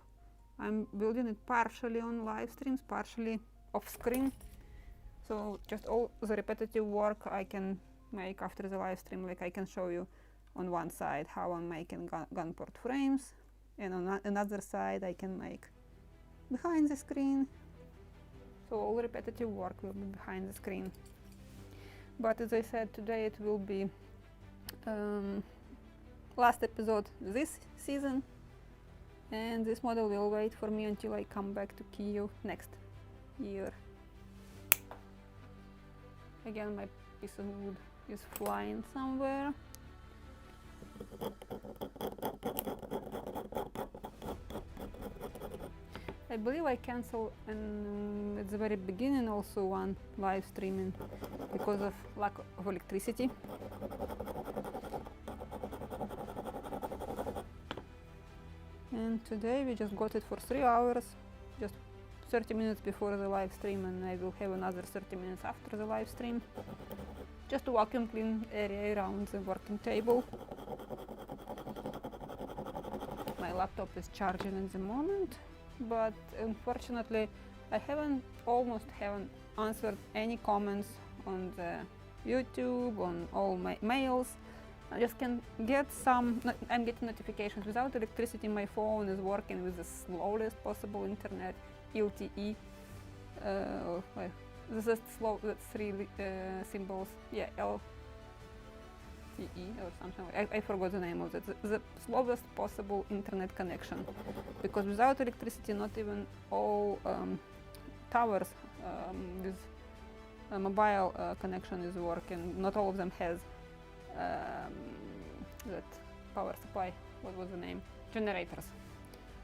I'm building it partially on live streams, partially off screen. So just all the repetitive work I can make after the live stream, like I can show you on one side how I'm making gun port frames, and on another side I can make behind the screen. So all repetitive work will be behind the screen. But as I said, today it will be last episode this season, and this model will wait for me until I come back to Kyiv next year. Again, my piece of wood is flying somewhere. I believe I canceled at the very beginning also one live streaming because of lack of electricity. And today we just got it for 3 hours, just 30 minutes before the live stream, and I will have another 30 minutes after the live stream, just to vacuum clean area around the working table. My laptop is charging at the moment, but unfortunately I almost haven't answered any comments on the YouTube, on all my mails. I just can get some, I'm getting notifications. Without electricity, my phone is working with the slowest possible internet, LTE. This is slow, that's three symbols, yeah, LTE or something. I forgot the name of it. The slowest possible internet connection. Because without electricity, not even all towers with a mobile connection is working. Not all of them has that power supply. What was the name? Generators.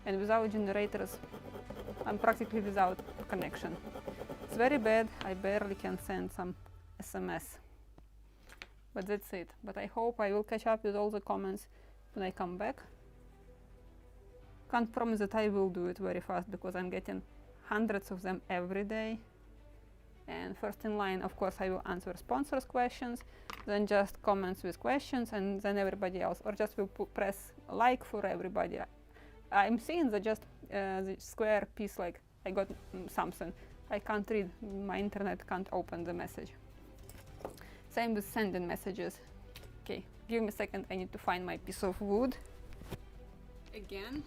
And without generators, I'm practically without connection. It's very bad. I barely can send some SMS. But that's it. But I hope I will catch up with all the comments when I come back. Can't promise that I will do it very fast because I'm getting hundreds of them every day. And first in line, of course, I will answer sponsors' questions, then just comments with questions, and then everybody else, or just will press like for everybody. I'm seeing that just the square piece, like I got something. I can't read, my internet can't open the message. Same with sending messages. Okay, give me a second, I need to find my piece of wood. Again.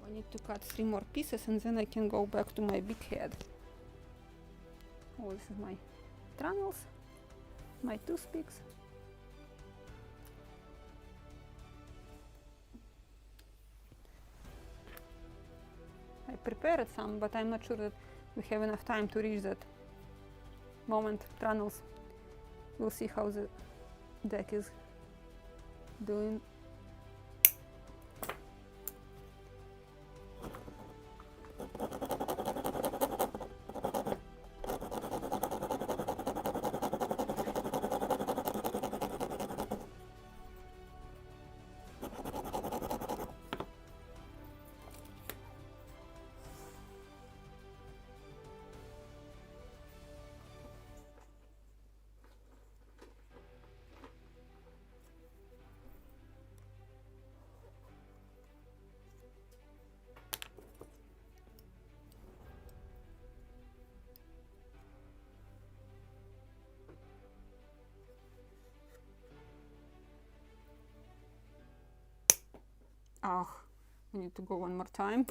I need to cut 3 more pieces and then I can go back to my BEAKHEAD. Oh, this is my trannels, my toothpicks. I prepared some, but I'm not sure that we have enough time to reach that moment. Trannels. We'll see how the deck is doing. Oh, I need to go one more time.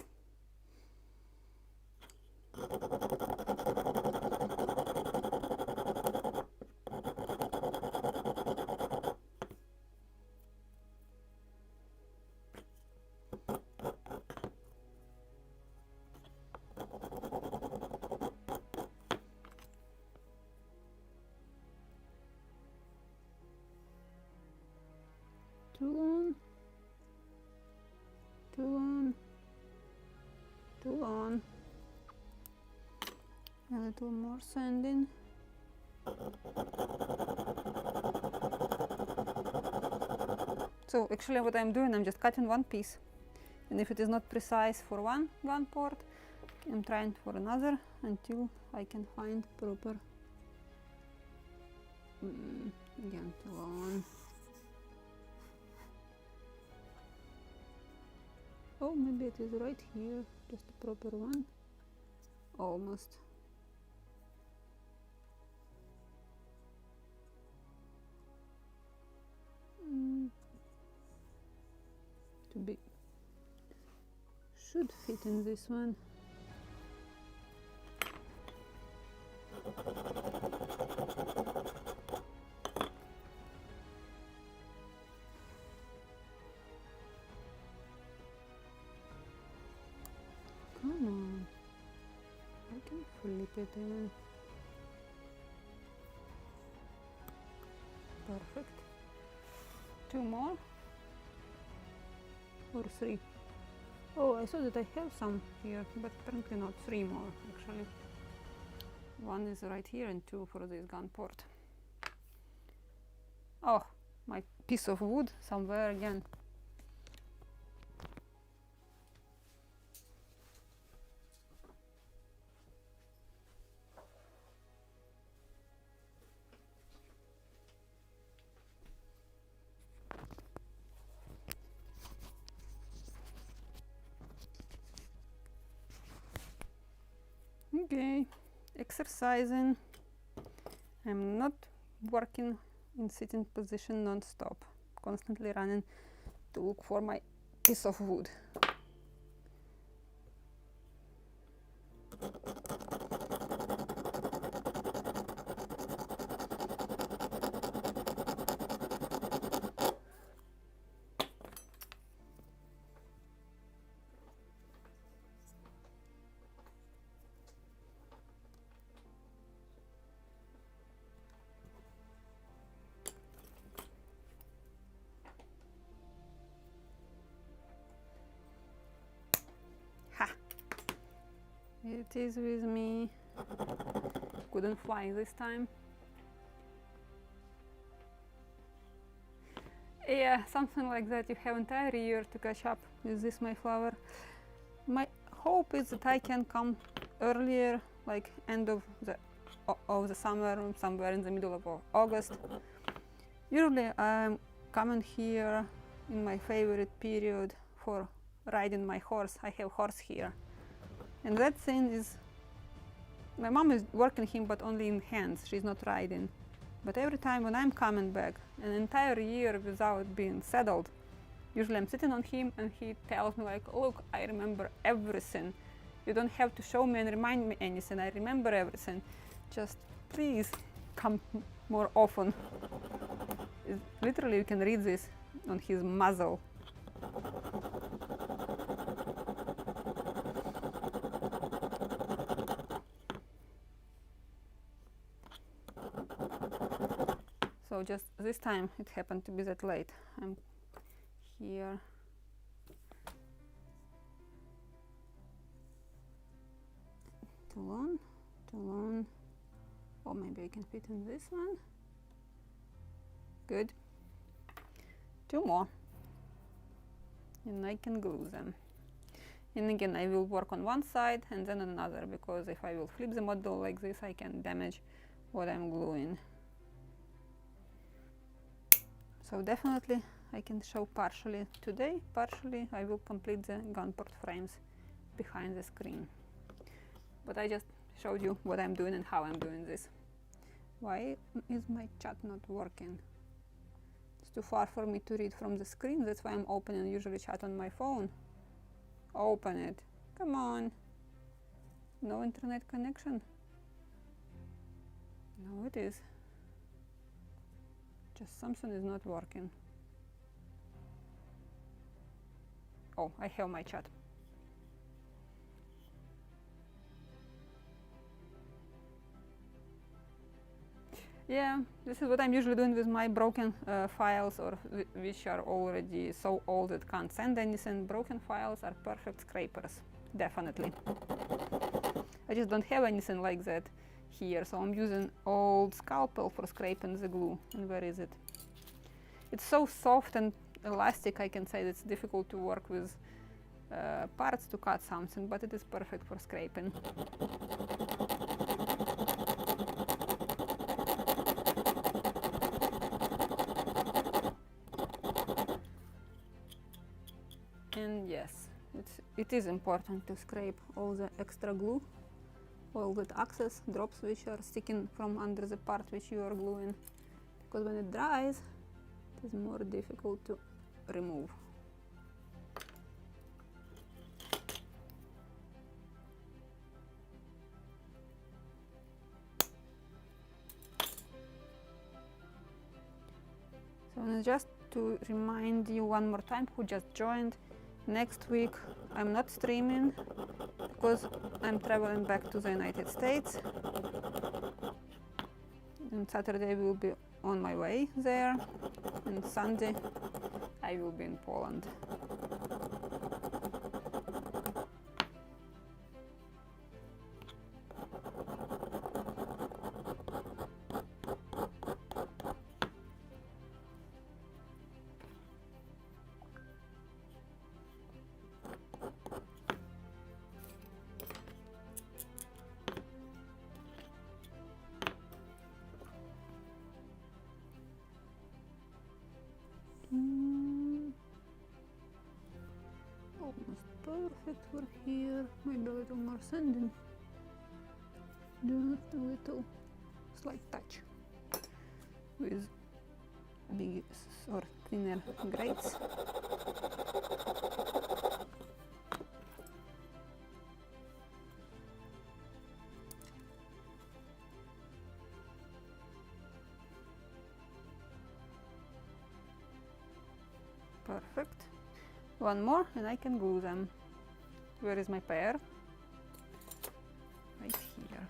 Too long. Too long. A little more sanding. So actually what I'm doing, I'm just cutting one piece, and if it is not precise for one gun port, I'm trying for another until I can find proper. Again, too long. Oh, maybe it is right here, just a proper one. Almost. To be, should fit in this one. Come on, I can flip it in. Perfect. 2 more or 3. Oh, I saw that I have some here, but apparently not. 3 more actually. 1 is right here and 2 for this gun port. Oh, my piece of wood somewhere again. Okay, exercising. I'm not working in sitting position non-stop, constantly running to look for my piece of wood. It is with me. Couldn't fly this time. Yeah, something like that. You have entire year to catch up with this MAYFLOWER. My hope is that I can come earlier, like end of the summer, somewhere in the middle of August. Usually I'm coming here in my favorite period for riding my horse. I have horse here. And that thing is, my mom is working him, but only in hands. She's not riding. But every time when I'm coming back, an entire year without being saddled, usually I'm sitting on him and he tells me like, look, I remember everything. You don't have to show me and remind me anything. I remember everything. Just please come more often. Literally, you can read this on his muzzle. So just this time it happened to be that late. I'm here. Too long, too long. Or maybe I can fit in this one. Good. Two more. And I can glue them. And again, I will work on one side and then on another, because if I will flip the model like this, I can damage what I'm gluing. So definitely I can show partially today, partially I will complete the gunport frames behind the screen. But I just showed you what I'm doing and how I'm doing this. Why is my chat not working? It's too far for me to read from the screen, that's why I'm opening usually chat on my phone. Open it. Come on. No internet connection? No, it is. Just something is not working. Oh, I have my chat. Yeah, this is what I'm usually doing with my broken files, or which are already so old that can't send anything. Broken files are perfect scrapers, definitely. I just don't have anything like that here, so I'm using old scalpel for scraping the glue. And where is it? It's so soft and elastic, I can say that it's difficult to work with parts to cut something, but it is perfect for scraping. And yes, it is important to scrape all the extra glue, all that excess drops which are sticking from under the part which you are gluing, because when it dries, it is more difficult to remove. So just to remind you one more time who just joined, next week I'm not streaming because I'm traveling back to the United States, and Saturday will be on my way there, and Sunday I will be in Poland. Almost perfect for here, maybe a little more sanding. Just a little slight touch with big or thinner grates. Perfect. One more and I can glue them. Where is my pair? Right here.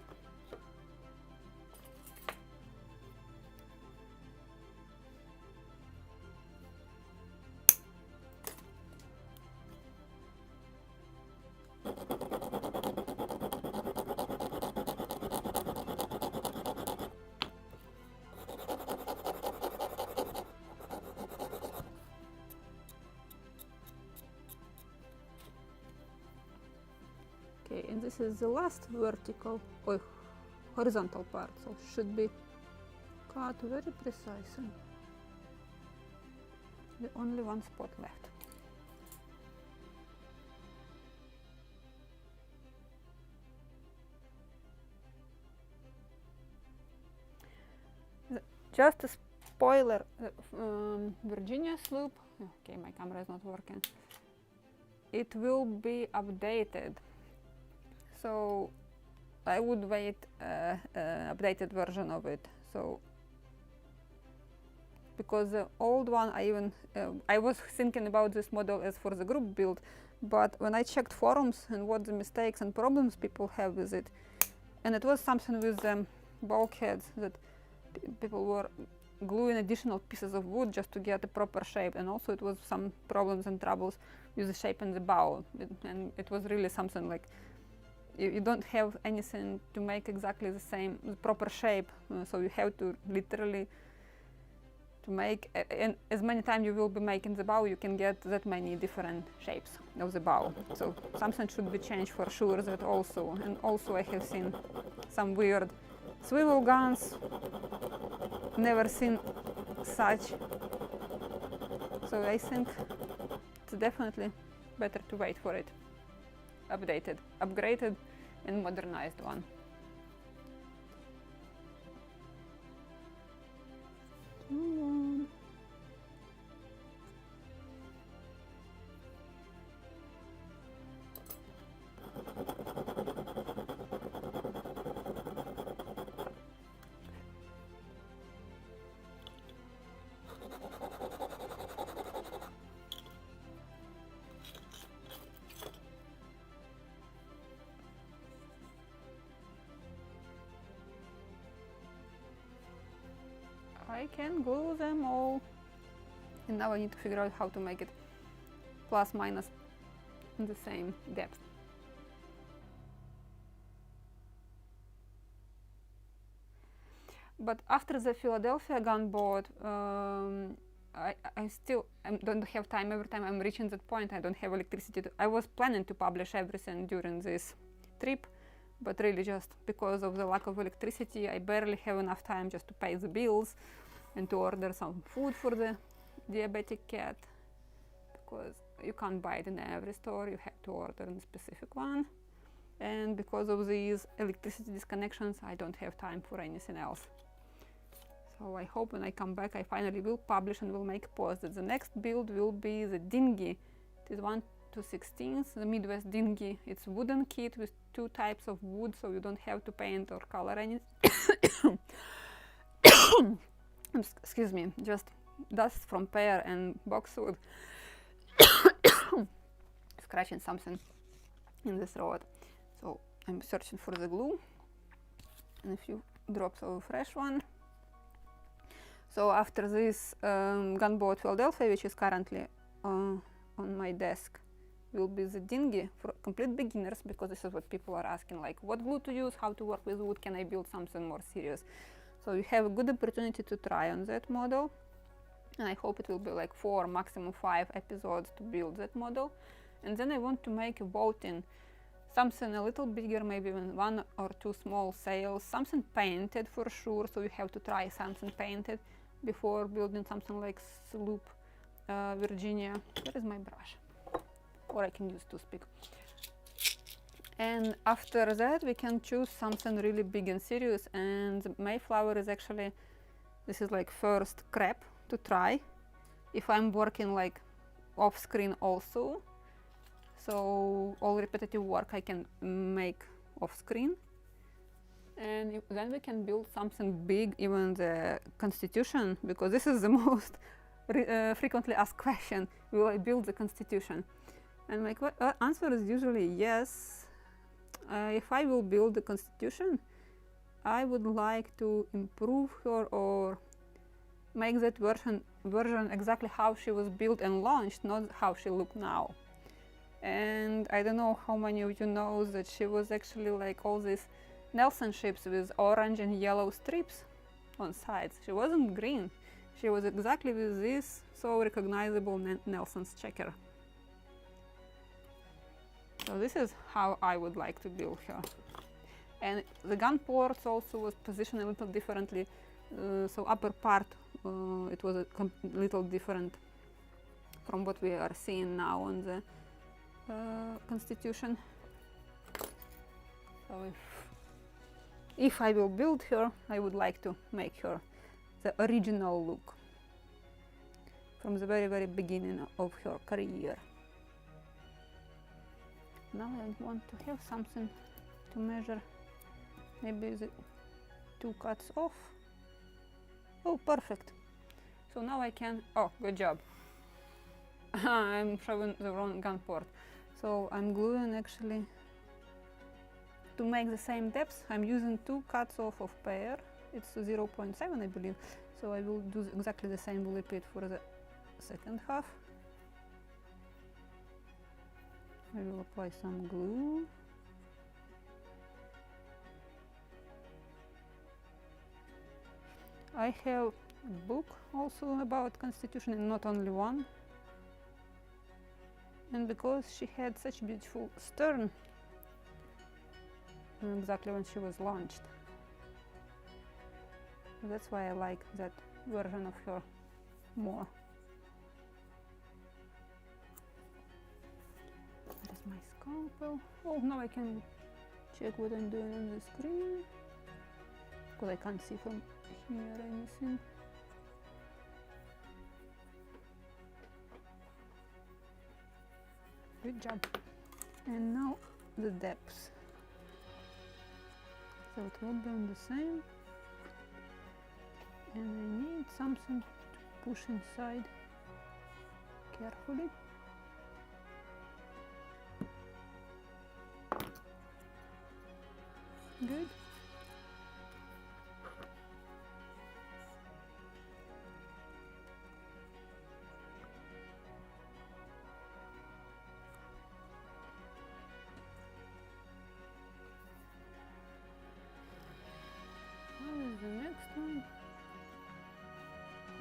Okay, and this is the last vertical or horizontal part, so should be cut very precise. The only one spot left. Just a spoiler, Virginia sloop, okay, my camera is not working, it will be updated. So I would wait updated version of it. So because the old one, I was thinking about this model as for the group build, but when I checked forums and what the mistakes and problems people have with it, and it was something with the bulkheads that people were gluing additional pieces of wood just to get a proper shape, and also it was some problems and troubles with the shape in the bow, and it was really something like you don't have anything to make exactly the same proper shape, so you have to literally to make and as many times you will be making the bow, you can get that many different shapes of the bow. So something should be changed for sure. That also, and also I have seen some weird swivel guns, never seen such, so I think it's definitely better to wait for it. Updated, upgraded and modernized one. I can glue them all, and now I need to figure out how to make it plus minus in the same depth. But after the Philadelphia gunboat, I still don't have time. Every time I'm reaching that point, I don't have electricity. I was planning to publish everything during this trip, but really just because of the lack of electricity, I barely have enough time just to pay the bills and to order some food for the diabetic cat, because you can't buy it in every store, you have to order in a specific one. And because of these electricity disconnections, I don't have time for anything else. So I hope when I come back, I finally will publish and will make posts. The next build will be the dinghy. It is 1/16, the Midwest dinghy. It's wooden kit with 2 types of wood, so you don't have to paint or color anything. Excuse me, just dust from pear and boxwood. Scratching something in the throat. So I'm searching for the glue and a few drops of fresh one. So after this gunboat Philadelphia, which is currently on my desk, will be the dinghy for complete beginners, because this is what people are asking, like what glue to use, how to work with wood, can I build something more serious? So you have a good opportunity to try on that model, and I hope it will be like 4, maximum 5 episodes to build that model. And then I want to make a voting, something a little bigger, maybe even 1 or 2 small sails, something painted for sure, so you have to try something painted before building something like sloop Virginia. Where is my brush? Or I can use toothpick. And after that we can choose something really big and serious, and Mayflower is actually, this is like first crab to try if I'm working like off screen also. So all repetitive work I can make off screen, and then we can build something big, even the constitution, because this is the most frequently asked question: will I build the constitution? And my answer is usually yes. If I will build the constitution, I would like to improve her or make that version exactly how she was built and launched, not how she looks now. And I don't know how many of you know that she was actually like all these Nelson ships with orange and yellow strips on sides. She wasn't green. She was exactly with this so recognizable Nelson's checker. So this is how I would like to build her. And the gun ports also was positioned a little differently. So upper part, it was a little different from what we are seeing now on the Constitution. So if I will build her, I would like to make her the original look from the very beginning of her career. Now I want to have something to measure, maybe the 2 cuts off. Oh, perfect. So now I can, oh, good job. I'm showing the wrong gun port. So I'm gluing actually, to make the same depth, I'm using 2 cuts off of pair. It's 0.7, I believe. So I will do exactly the same, will repeat for the second half. I will apply some glue. I have a book also about Constitution, and not only one. And because she had such beautiful stern, exactly when she was launched. That's why I like that version of her more. That is my scalpel. Oh, now I can check what I'm doing on the screen, because I can't see from here anything. Good job. And now the depth. So it will be on the same. And I need something to push inside carefully. Good. What is the next one?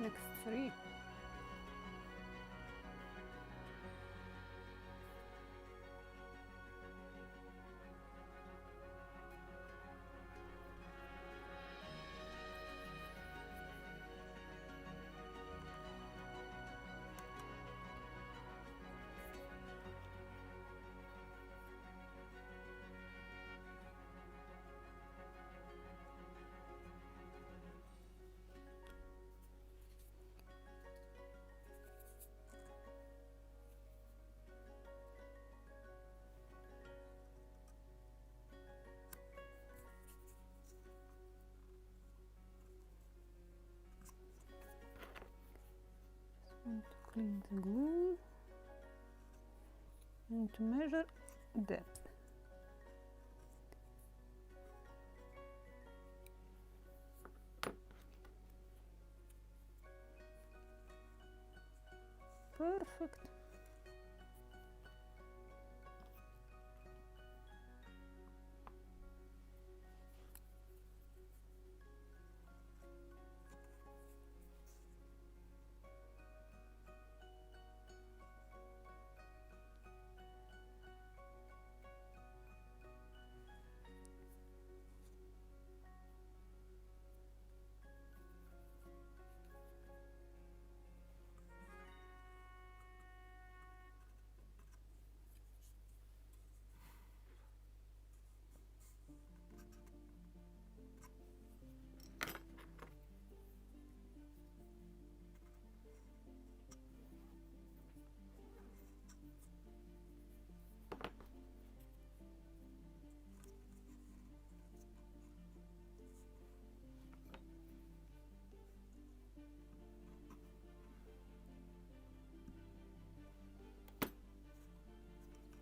Next 3. And to clean the glue and to measure depth. Perfect.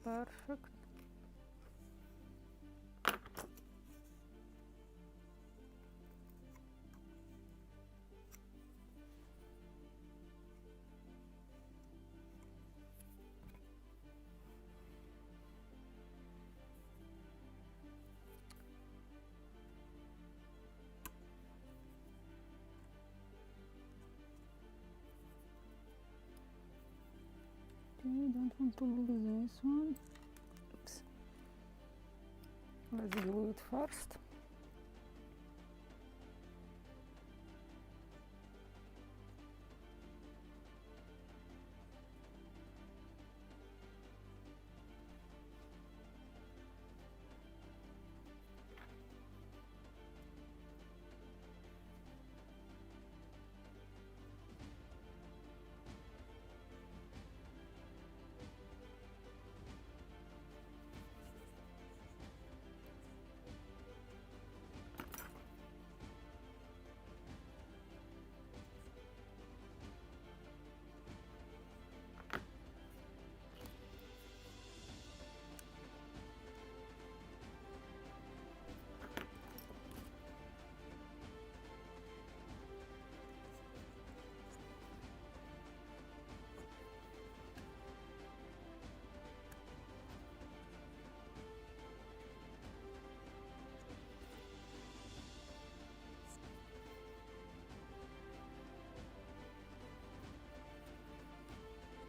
perfect. I don't want to lose this one. Oops. Let's glue it first.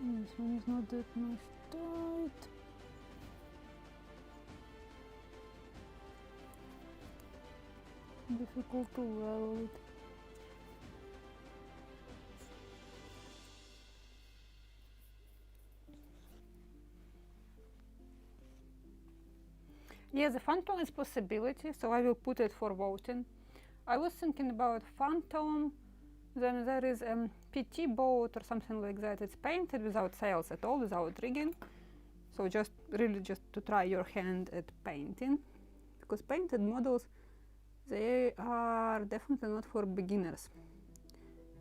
This one is not that much tight. Difficult to level it. Yes, the phantom is possibility, so I will put it for voting. I was thinking about phantom. Then there is a PT boat or something like that. It's painted without sails at all, without rigging. So just really just to try your hand at painting. Because painted models, they are definitely not for beginners.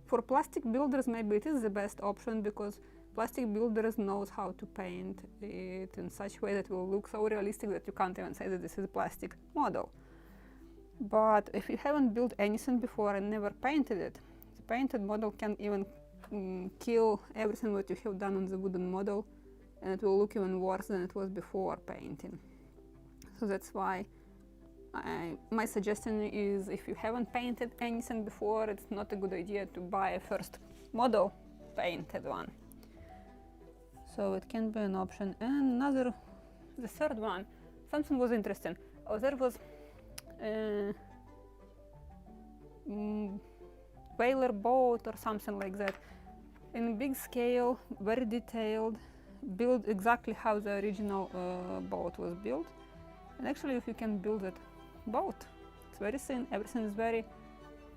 For plastic builders, maybe it is the best option because plastic builders knows how to paint it in such a way that it will look so realistic that you can't even say that this is a plastic model. But if you haven't built anything before and never painted it, painted model can even kill everything what you have done on the wooden model, and it will look even worse than it was before painting. So that's why my suggestion is, if you haven't painted anything before, it's not a good idea to buy a first model painted one. So it can be an option. And the third one, something was interesting. There was whaler boat or something like that, in big scale, very detailed, built exactly how the original boat was built. And actually, if you can build that boat, it's very thin, everything is very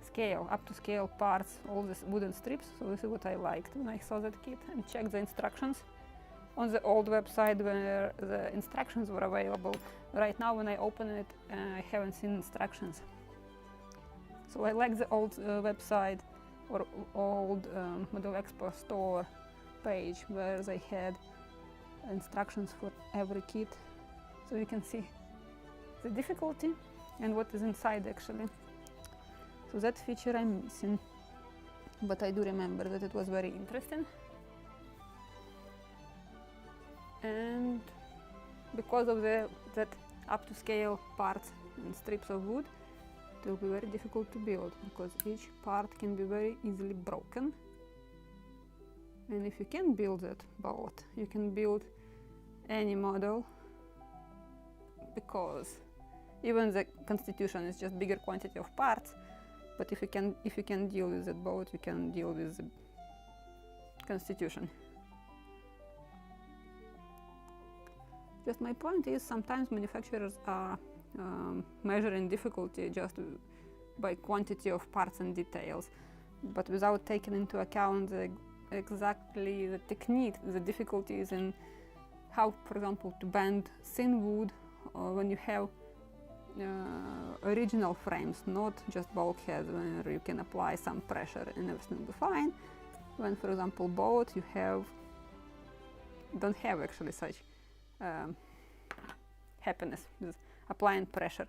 scale, up to scale parts, all these wooden strips. So this is what I liked when I saw that kit and checked the instructions on the old website where the instructions were available. Right now, when I open it, I haven't seen instructions. So I like the old website or old Model Expo store page where they had instructions for every kit. So you can see the difficulty and what is inside actually. So that feature I'm missing, but I do remember that it was very interesting. And because of that up to scale parts and strips of wood, it will be very difficult to build because each part can be very easily broken. And if you can build that boat, you can build any model, because even the Constitution is just bigger quantity of parts. But if you can deal with that boat, you can deal with the Constitution. Just my point is, sometimes manufacturers are measuring difficulty just by quantity of parts and details, but without taking into account exactly the technique, the difficulties in how, for example, to bend thin wood when you have original frames, not just bulkheads where you can apply some pressure and everything will be fine. When, for example, boat, you don't have actually such happiness with applying pressure.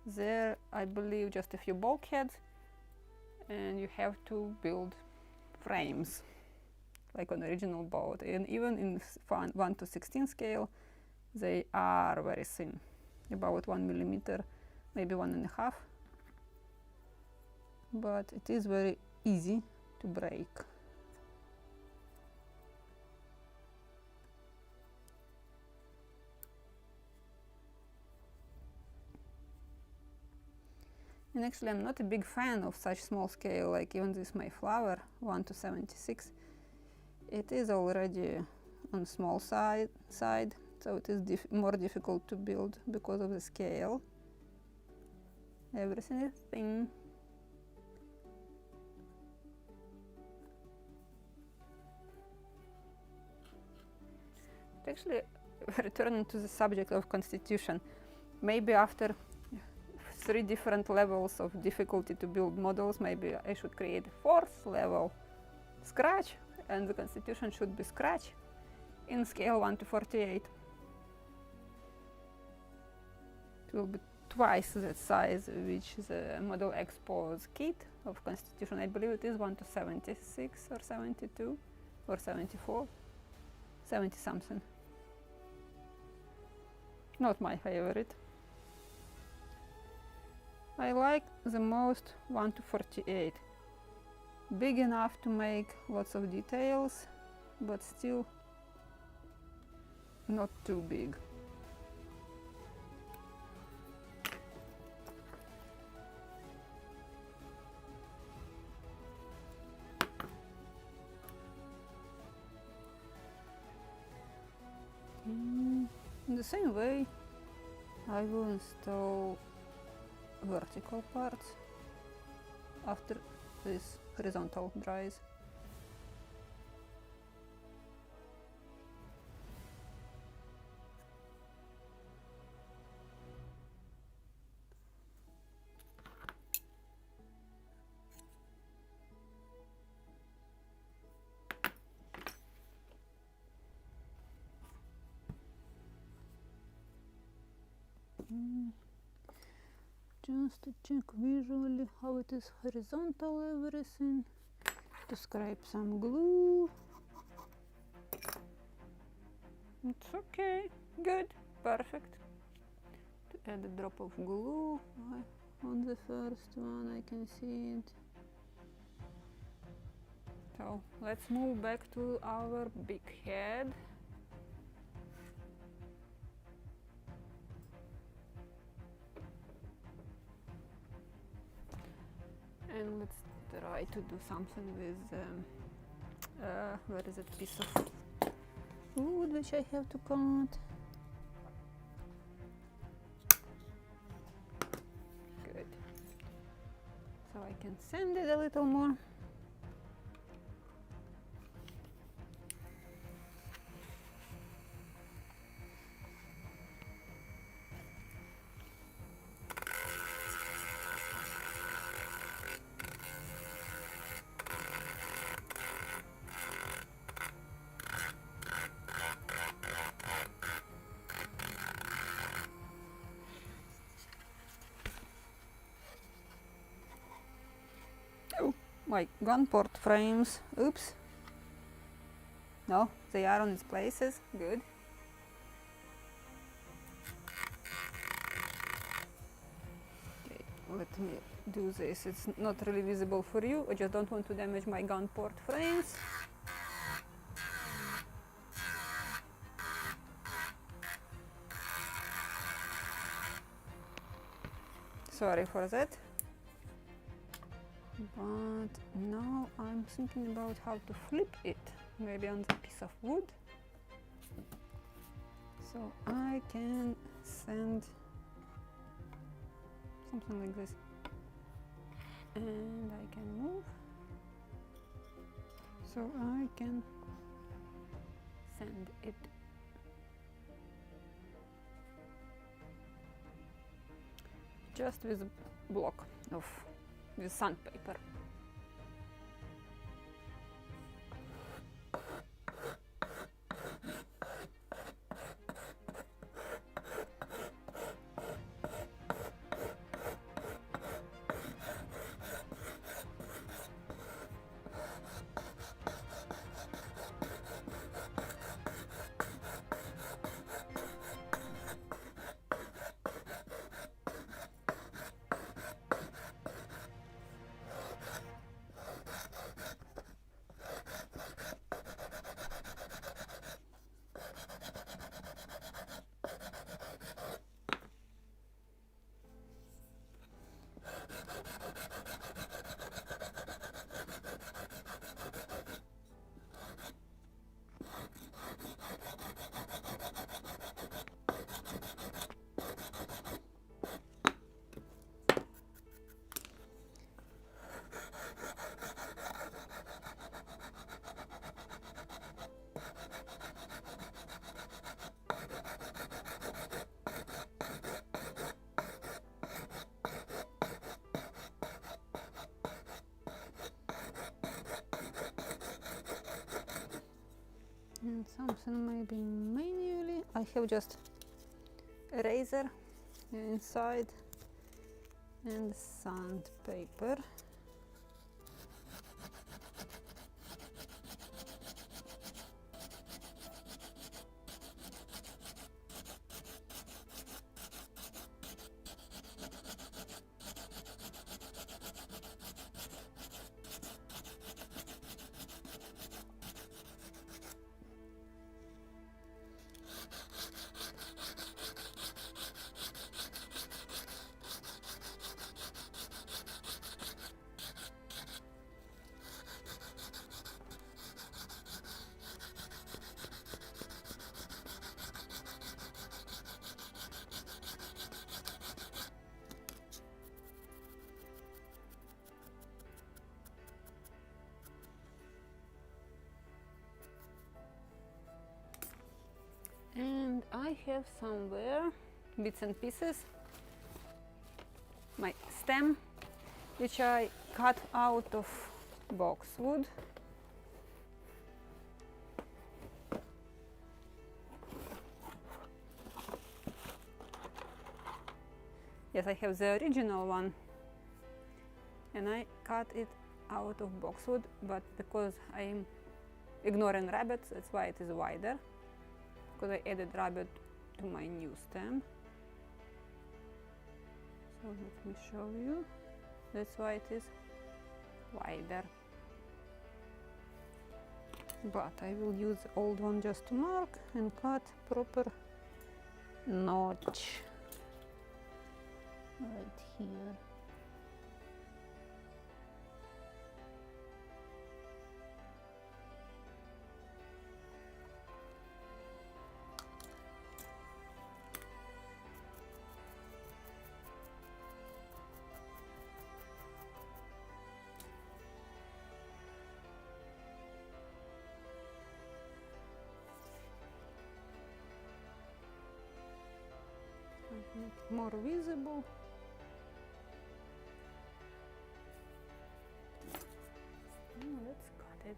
There, I believe, just a few bulkheads, and you have to build frames like on original boat. And even in 1 to 16 scale, they are very thin, about 1 millimeter, maybe 1.5. But it is very easy to break. And actually, I'm not a big fan of such small scale, like even this MAYFLOWER 1 to 76. It is already on small side, so it is more difficult to build because of the scale. Everything is thin. Actually, returning to the subject of constitution, maybe after 3 different levels of difficulty to build models, maybe I should create a 4th level, scratch, and the constitution should be scratch in scale 1 to 48. It will be twice that size which the model expose kit of constitution. I believe it is 1 to 76 or 72 or 74, 70 something. Not my favorite. I like the most 1 to 48. Big enough to make lots of details, but still not too big. In the same way, I will install vertical parts after this horizontal dries. Just to check visually how it is horizontal everything, to scrape some glue. It's okay, good, perfect. To add a drop of glue on the first one, I can see it. So let's move back to our big head. And let's try to do something with where is that piece of wood which I have to cut. Good. So I can sand it a little more. My gun port frames, oops. No, they are on its places, good. Okay, let me do this. It's not really visible for you. I just don't want to damage my gun port frames. Sorry for that. But now I'm thinking about how to flip it, maybe on the piece of wood. So I can send something like this, and I can move. So I can send it. Just with a block of with sandpaper. and something maybe manually. I have just a razor inside and sandpaper. And I have somewhere bits and pieces, my stem, which I cut out of boxwood. Yes, I have the original one, and I cut it out of boxwood, but because I'm ignoring rabbits, that's why it is wider. Because I added rabbit to my new stem. So let me show you. That's why it is wider. But I will use the old one just to mark and cut proper notch right here. Make it more visible. Let's cut it.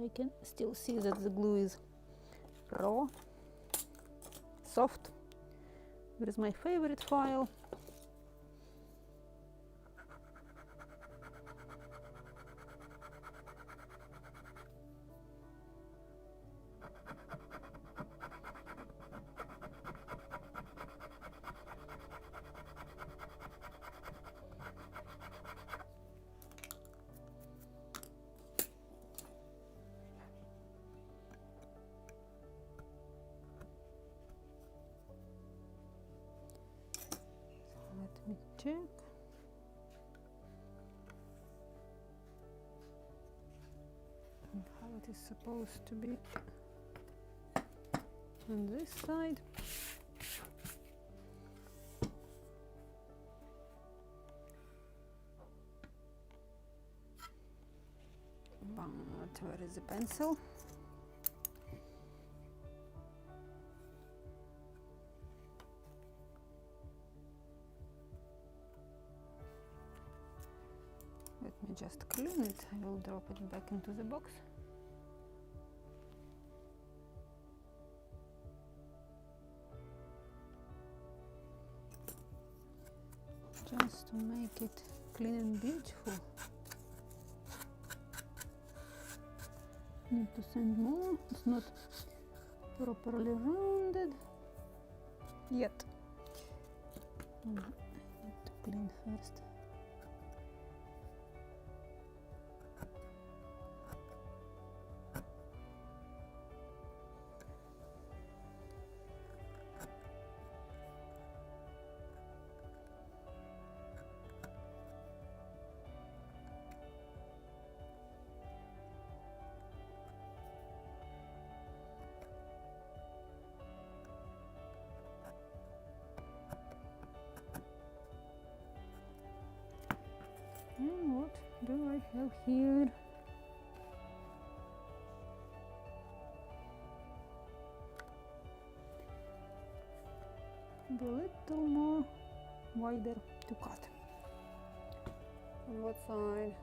I can still see that the glue is raw, soft. Here is my favorite file. Let me check. And how it is supposed to be on this side. But where is the pencil? Let me just clean it. I will drop it back into the box. just to make it clean and beautiful. Need to sand more. It's not properly rounded yet. I need to clean first. And what do I have here? Be a little more wider to cut. On what side?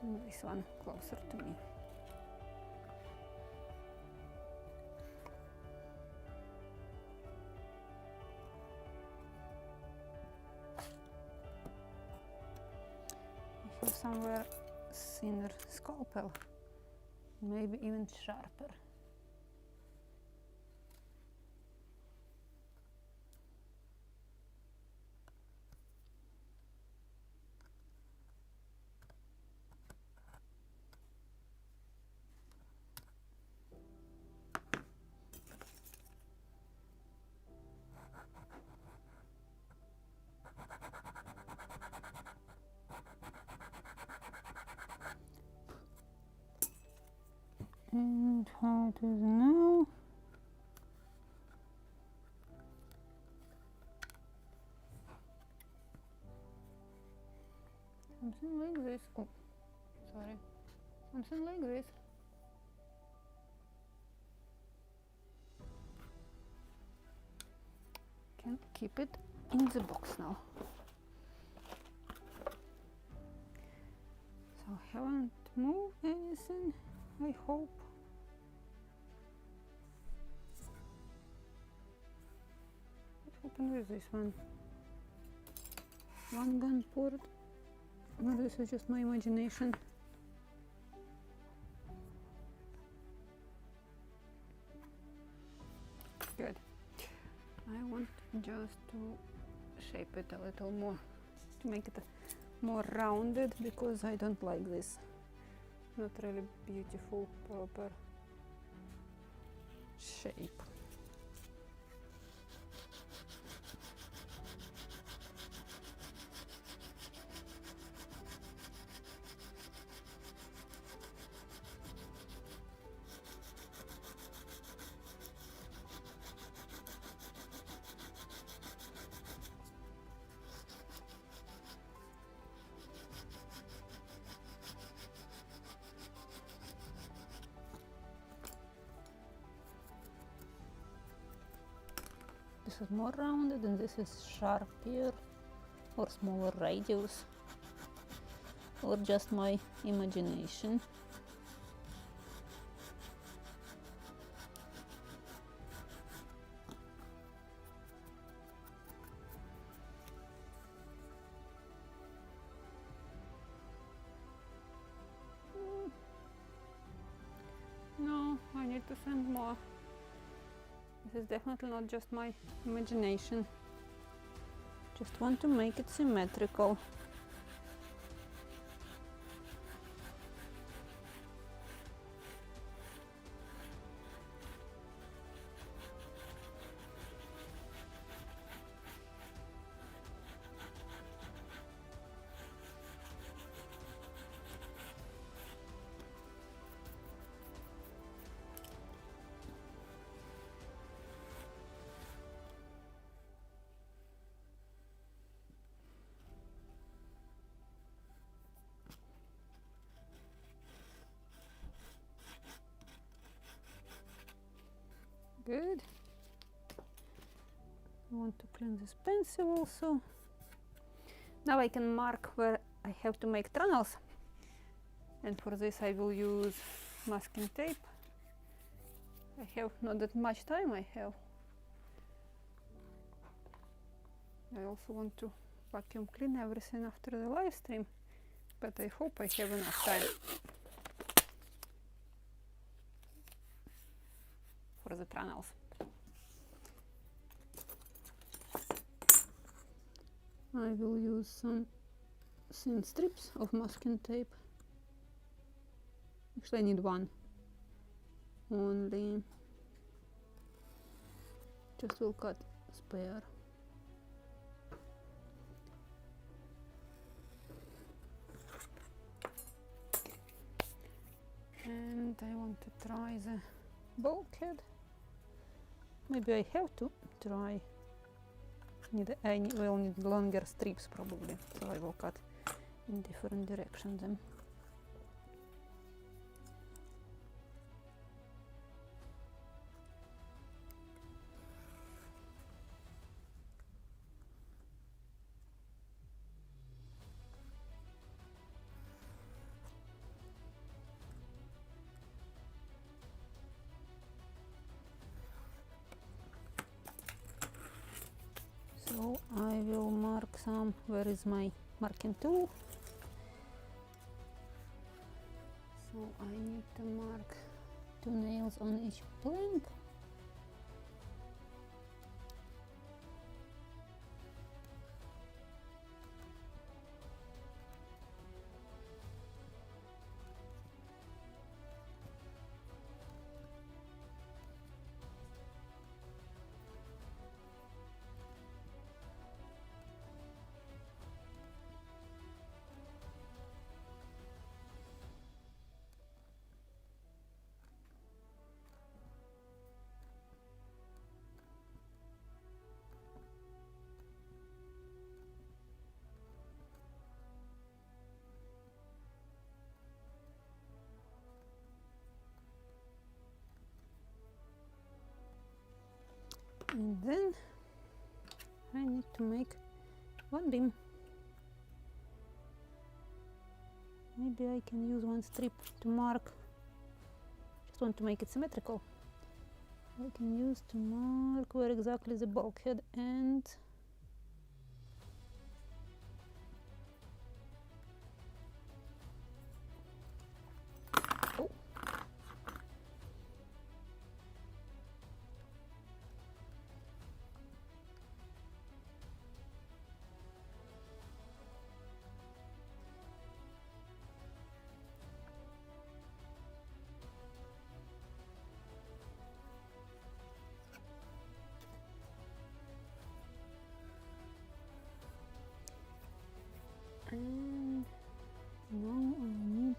And this one closer to me. I have somewhere thinner scalpel, maybe even sharper. And how it is now? Something like this. Oh, sorry. Something like this. Can keep it in the box now. So I haven't moved anything, I hope. What happened with this one? One gun port? Or this is just my imagination? Good. I want just to shape it a little more, to make it more rounded, because I don't like this. Not really beautiful, proper shape. This is more rounded and this is sharper or smaller radius, or just my imagination. No, I need to send more. This is definitely not just my imagination. Just want to make it symmetrical. Good. I want to clean this pencil also. Now I can mark where I have to make tunnels, and for this I will use masking tape. I have not that much time. I have I also want to vacuum clean everything after the live stream, but I hope I have enough time for the tunnels. I will use some thin strips of masking tape. Actually, I need one only. Just will cut spare. And I want to try the bulkhead. Maybe I have to try. I will need longer strips probably, so I will cut in different directions then. So I will mark some. Where is my marking tool? So I need to mark 2 nails on each plank. And then I need to make one beam. Maybe I can use one strip to mark. Just want to make it symmetrical. I can use to mark where exactly the bulkhead ends. Oh. And now I need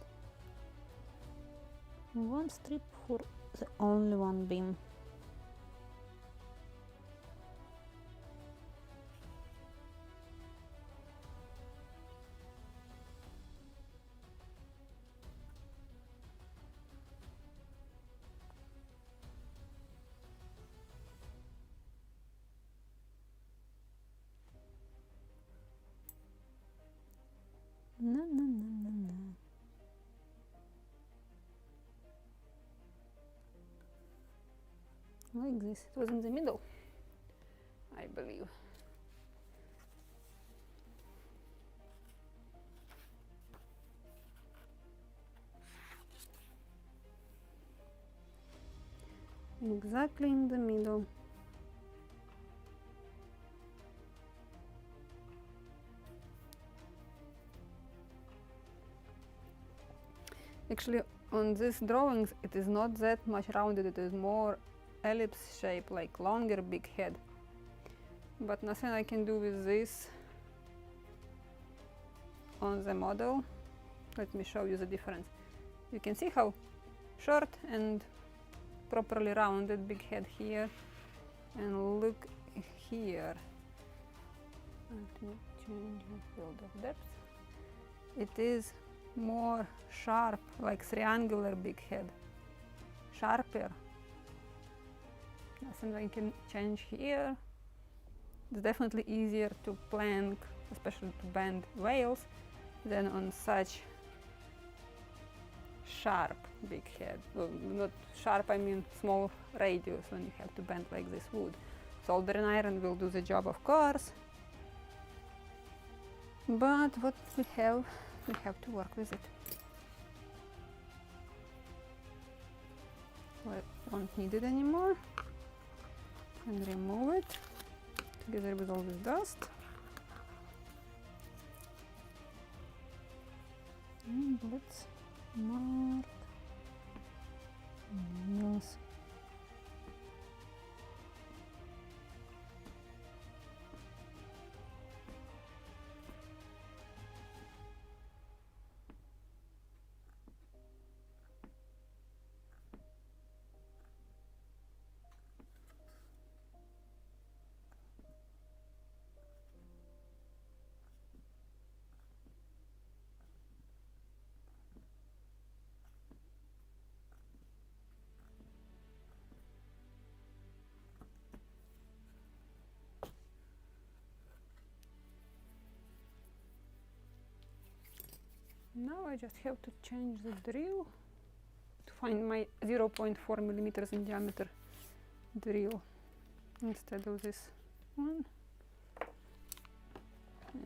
one strip for the only one beam. No, no, no, no, no. Like this. It was in the middle, I believe. Exactly in the middle. Actually, on these drawings, it is not that much rounded, it is more ellipse shape, like longer big head. But nothing I can do with this on the model. Let me show you the difference. You can see how short and properly rounded big head here, and look here. Let me change the field of depth. It is more sharp, like triangular big head, sharper. Nothing I can change here. It's definitely easier to plank, especially to bend whales, than on such sharp big head. Well, not sharp, I mean small radius when you have to bend like this wood. Soldering iron will do the job, of course, but what we have to work with it. I don't need it anymore, and remove it together with all this dust. And let's mark nails. Now I just have to change the drill to find my 0.4 millimeters in diameter drill instead of this one.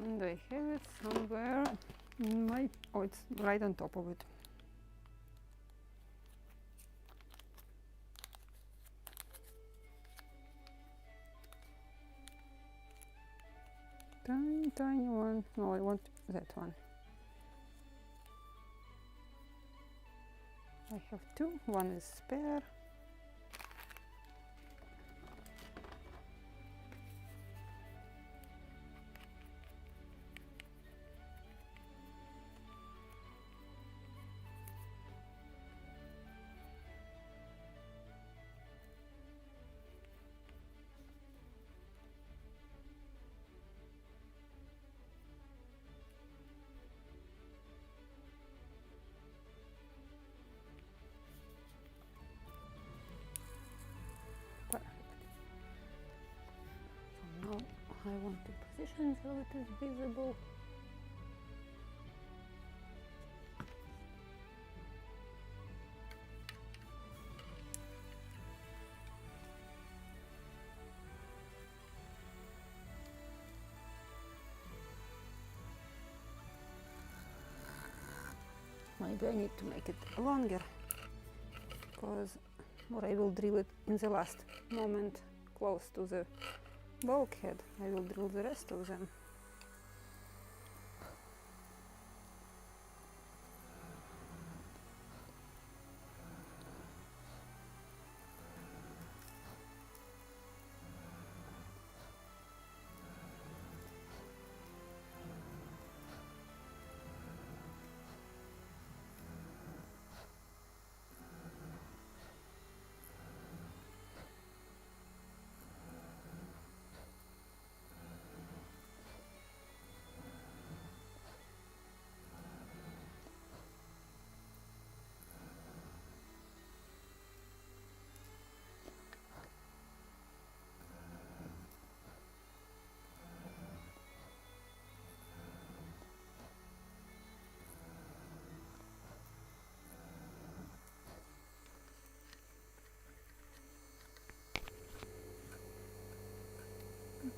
And I have it somewhere in my, oh, it's right on top of it. Tiny, tiny one. No, I want that one. I have two, one is spare. I want to position so it is visible. Maybe I need to make it longer, because or I will drill it in the last moment close to the bulkhead. I will drill the rest of them.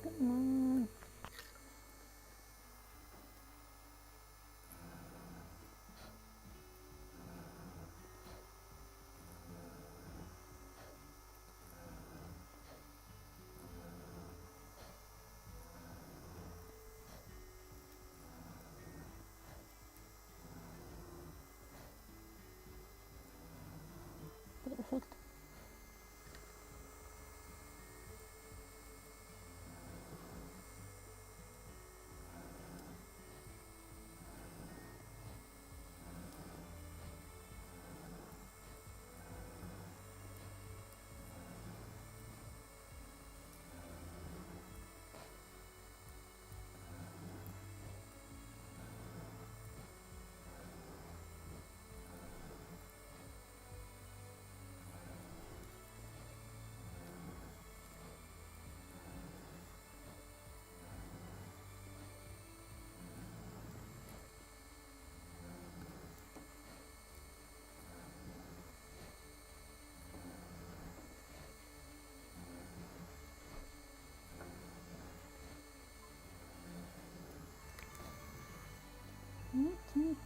Come on. Perfect.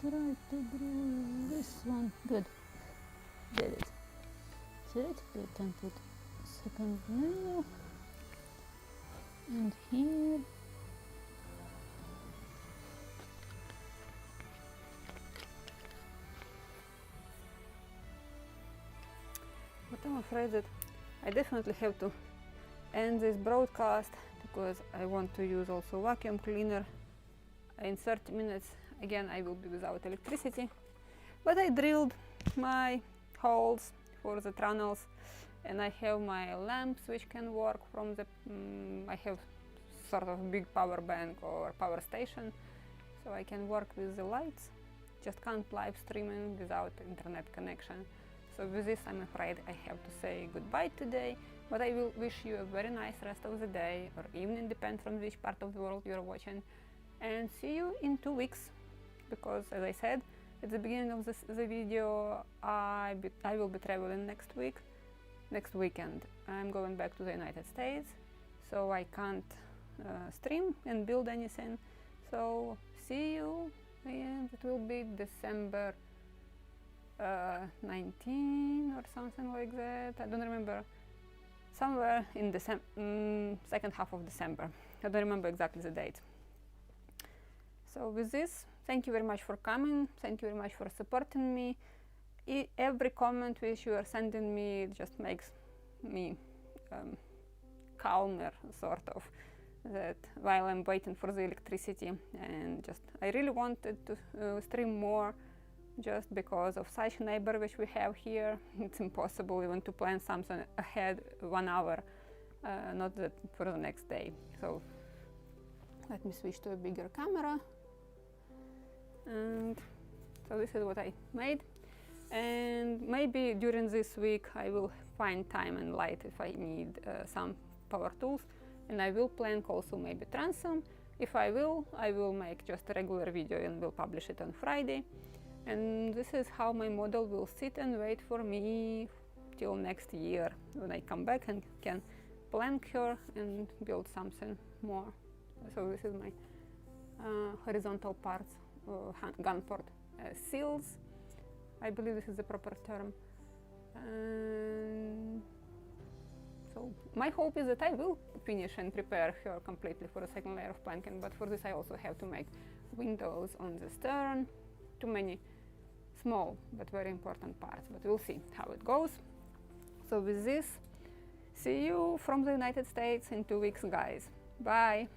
try to draw this one. Good. Did it. Theoretically, I can put second layer. And here. But I'm afraid that I definitely have to end this broadcast because I want to use also vacuum cleaner. In 30 minutes again I will be without electricity, but I drilled my holes for the tunnels and I have my lamps which can work from the I have sort of big power bank or power station, so I can work with the lights, just can't live streaming without internet connection. So with this I'm afraid I have to say goodbye today, but I will wish you a very nice rest of the day or evening, depends on which part of the world you're watching, and see you in 2 weeks, because as I said at the beginning of the video, I will be traveling next weekend. I'm going back to the United States, so I can't stream and build anything. So see you, and it will be December 19 or something like that. I don't remember. Somewhere in the second half of December. I don't remember exactly the date. So with this, thank you very much for coming. Thank you very much for supporting me. Every comment which you are sending me just makes me calmer, sort of, that while I'm waiting for the electricity. And just I really wanted to stream more, just because of such neighbor which we have here. It's impossible even to plan something ahead 1 hour, not that for the next day. So let me switch to a bigger camera. And so this is what I made. And maybe during this week I will find time and light if I need some power tools. And I will plan also maybe transom. If I will make just a regular video and will publish it on Friday. And this is how my model will sit and wait for me till next year, when I come back and can plank her and build something more. So this is my horizontal parts, gun port seals. I believe this is the proper term. And so my hope is that I will finish and prepare her completely for a second layer of planking, but for this I also have to make windows on the stern. Too many small but very important parts, but we'll see how it goes. So with this, see you from the United States in 2 weeks, guys. Bye.